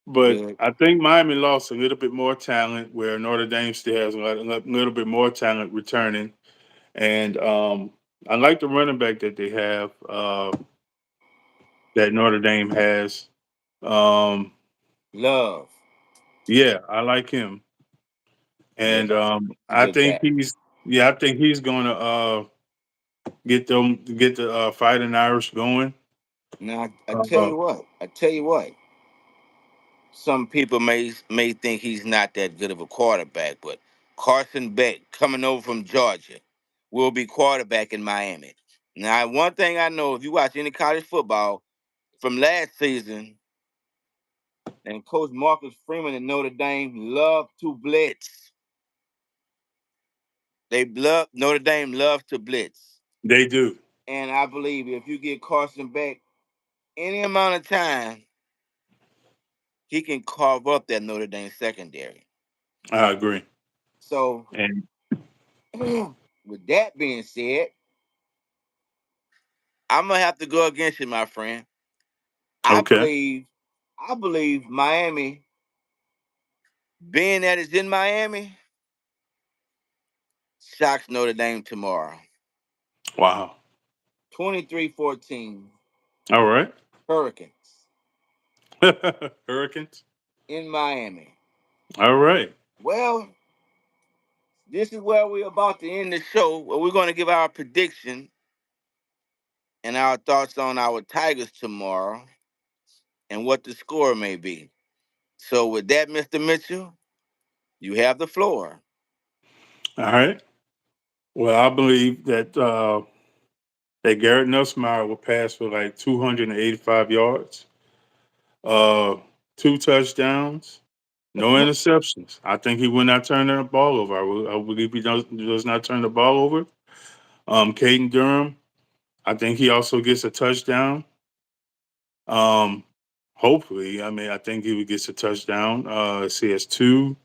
B: but
A: Good.
B: I think Miami lost a little bit more talent, where Notre Dame still has a little bit more talent returning. And I like the running back that they have, that Notre Dame has. Um,
A: Love.
B: yeah, I like him,
A: Yeah.
B: and
A: He's a good back.
B: I think he's gonna get the Fighting Irish going.
A: Now I tell
B: Uh,
A: you what. I tell you what. Some people may think he's not that good of a quarterback, but Carson Beck coming over from Georgia will be quarterback in Miami. Now, one thing I know, if you watch any college football from last season, and Coach Marcus Freeman at Notre Dame love to blitz. Notre Dame loves to blitz.
B: they do.
A: And I believe if you get Carson back any amount of time, he can carve up that Notre Dame secondary.
B: I agree.
A: So
B: And
A: with that being said, I'm gonna have to go against you, my friend. I
B: okay,
A: believe I believe Miami, being that it's in Miami, shocks Notre Dame tomorrow.
B: wow.
A: 23-14
B: All right,
A: Hurricanes
B: Hurricanes.
A: in Miami.
B: All right.
A: Well, this is where we're about to end the show, where we're going to give our prediction and our thoughts on our Tigers tomorrow and what the score may be. So, with that, Mr. Mitchell, you have the floor.
B: All right. Well, I believe that Garrett Nussmeier will pass for like 285 yards. Uh, 2 touchdowns, no interceptions. I think he will not turn the ball over. I believe he does not turn the ball over. Caden Durham, I think he also gets a touchdown. Um, hopefully, I mean, I think he would get a touchdown. It says two.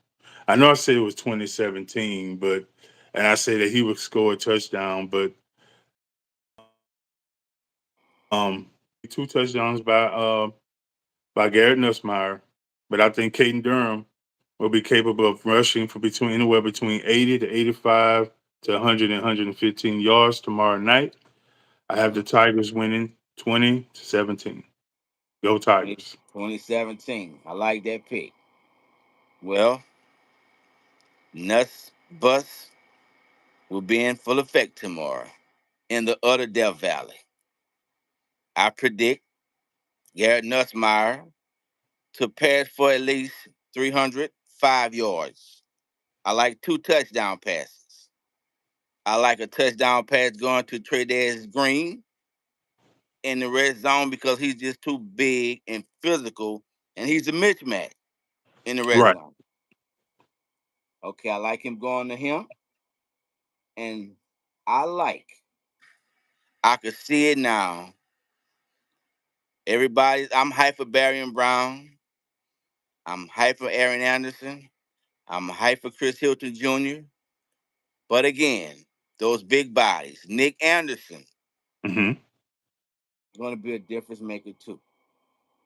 B: I know I said it was 2017, but and I say that he would score a touchdown, but be 2 touchdowns by Garrett Nussmeier. But I think Caden Durham will be capable of rushing for between anywhere between 80 to 85 to 100 and 115 yards tomorrow night. I have the Tigers winning 20-17. Go
A: 20,
B: Tigers.
A: 2017. I like that pick. Well, Nuts Bus will be in full effect tomorrow in the utter Death Valley. I predict Garrett Nussmeier to pass for at least 305 yards. I like 2 touchdown passes. I like a touchdown pass going to Trey Green in the red zone because he's just too big and physical, and he's a mismatch in the red
B: Right.
A: zone. Okay, I like him going to him, and I like. I could see it now. I'm hyped for Barry and Brown. I'm hyped for Aaron Anderson. I'm hyped for Chris Hilton Jr. But again, those big bodies, Nick Anderson,
B: Hmm.
A: is going to be a difference maker too.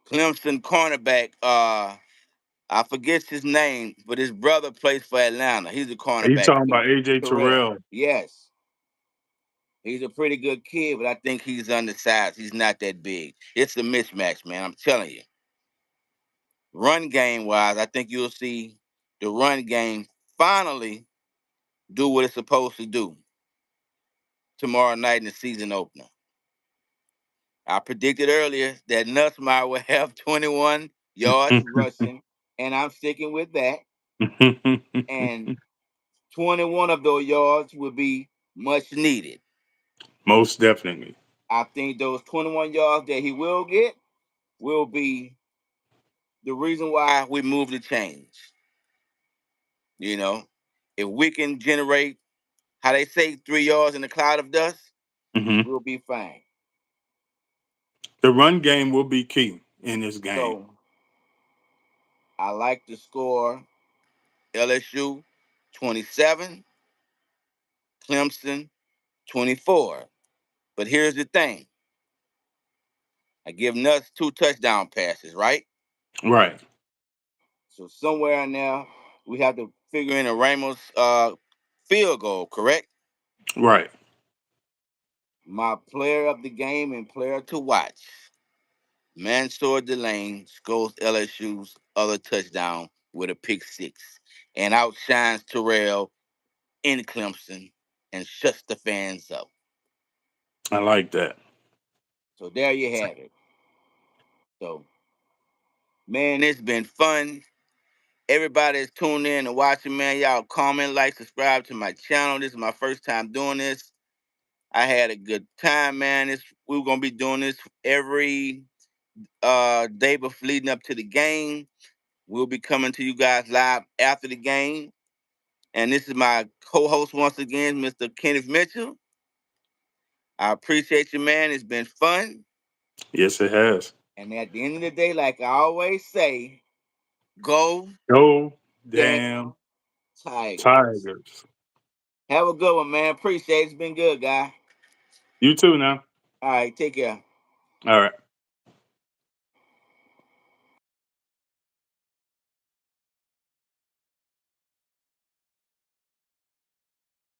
A: Clemson cornerback, I forget his name, but his brother plays for Atlanta. He's a
B: Are you
A: cornerback
B: talking
A: too.
B: about AJ
A: Terrell.
B: Terrell?
A: Yes. He's a pretty good kid, but I think he's undersized. He's not that big. It's a mismatch, man. I'm telling you. Run game wise, I think you'll see the run game finally do what it's supposed to do tomorrow night in the season opener. I predicted earlier that Nussmeier will have 21 yards rushing, and I'm sticking with that. And 21 of those yards will be much needed.
B: Most definitely.
A: I think those 21 yards that he will get will be the reason why we move the change. You know, if we can generate, how they say, 3 yards in a cloud of dust,
B: Hmm.
A: we'll be fine.
B: The run game will be key in this game.
A: So I like the score LSU 27, Clemson 24. But here's the thing. I give Nuts 2 touchdown passes, right?
B: Right.
A: So somewhere in there, we have to figure in a Ramos field goal, correct?
B: Right.
A: My player of the game and player to watch, Mansour Delane scores LSU's other touchdown with a pick six and outshines Terrell in Clemson and shuts the fans up.
B: I like that.
A: So there you have it. So, man, it's been fun. Everybody is tuned in and watching, man. Y'all comment, like, subscribe to my channel. This is my first time doing this. I had a good time, man. We're gonna be doing this every day before leading up to the game. We'll be coming to you guys live after the game. And this is my co-host once again, Mr. Kenneth Mitchell. I appreciate you, man. It's been fun.
B: Yes, it has.
A: And at the end of the day, like I always say, go
B: Go
A: damn
B: damn
A: Tigers.
B: Tigers.
A: Have a good one, man. Appreciate it. It's been good, guy.
B: You too now.
A: All right, take care.
B: All right.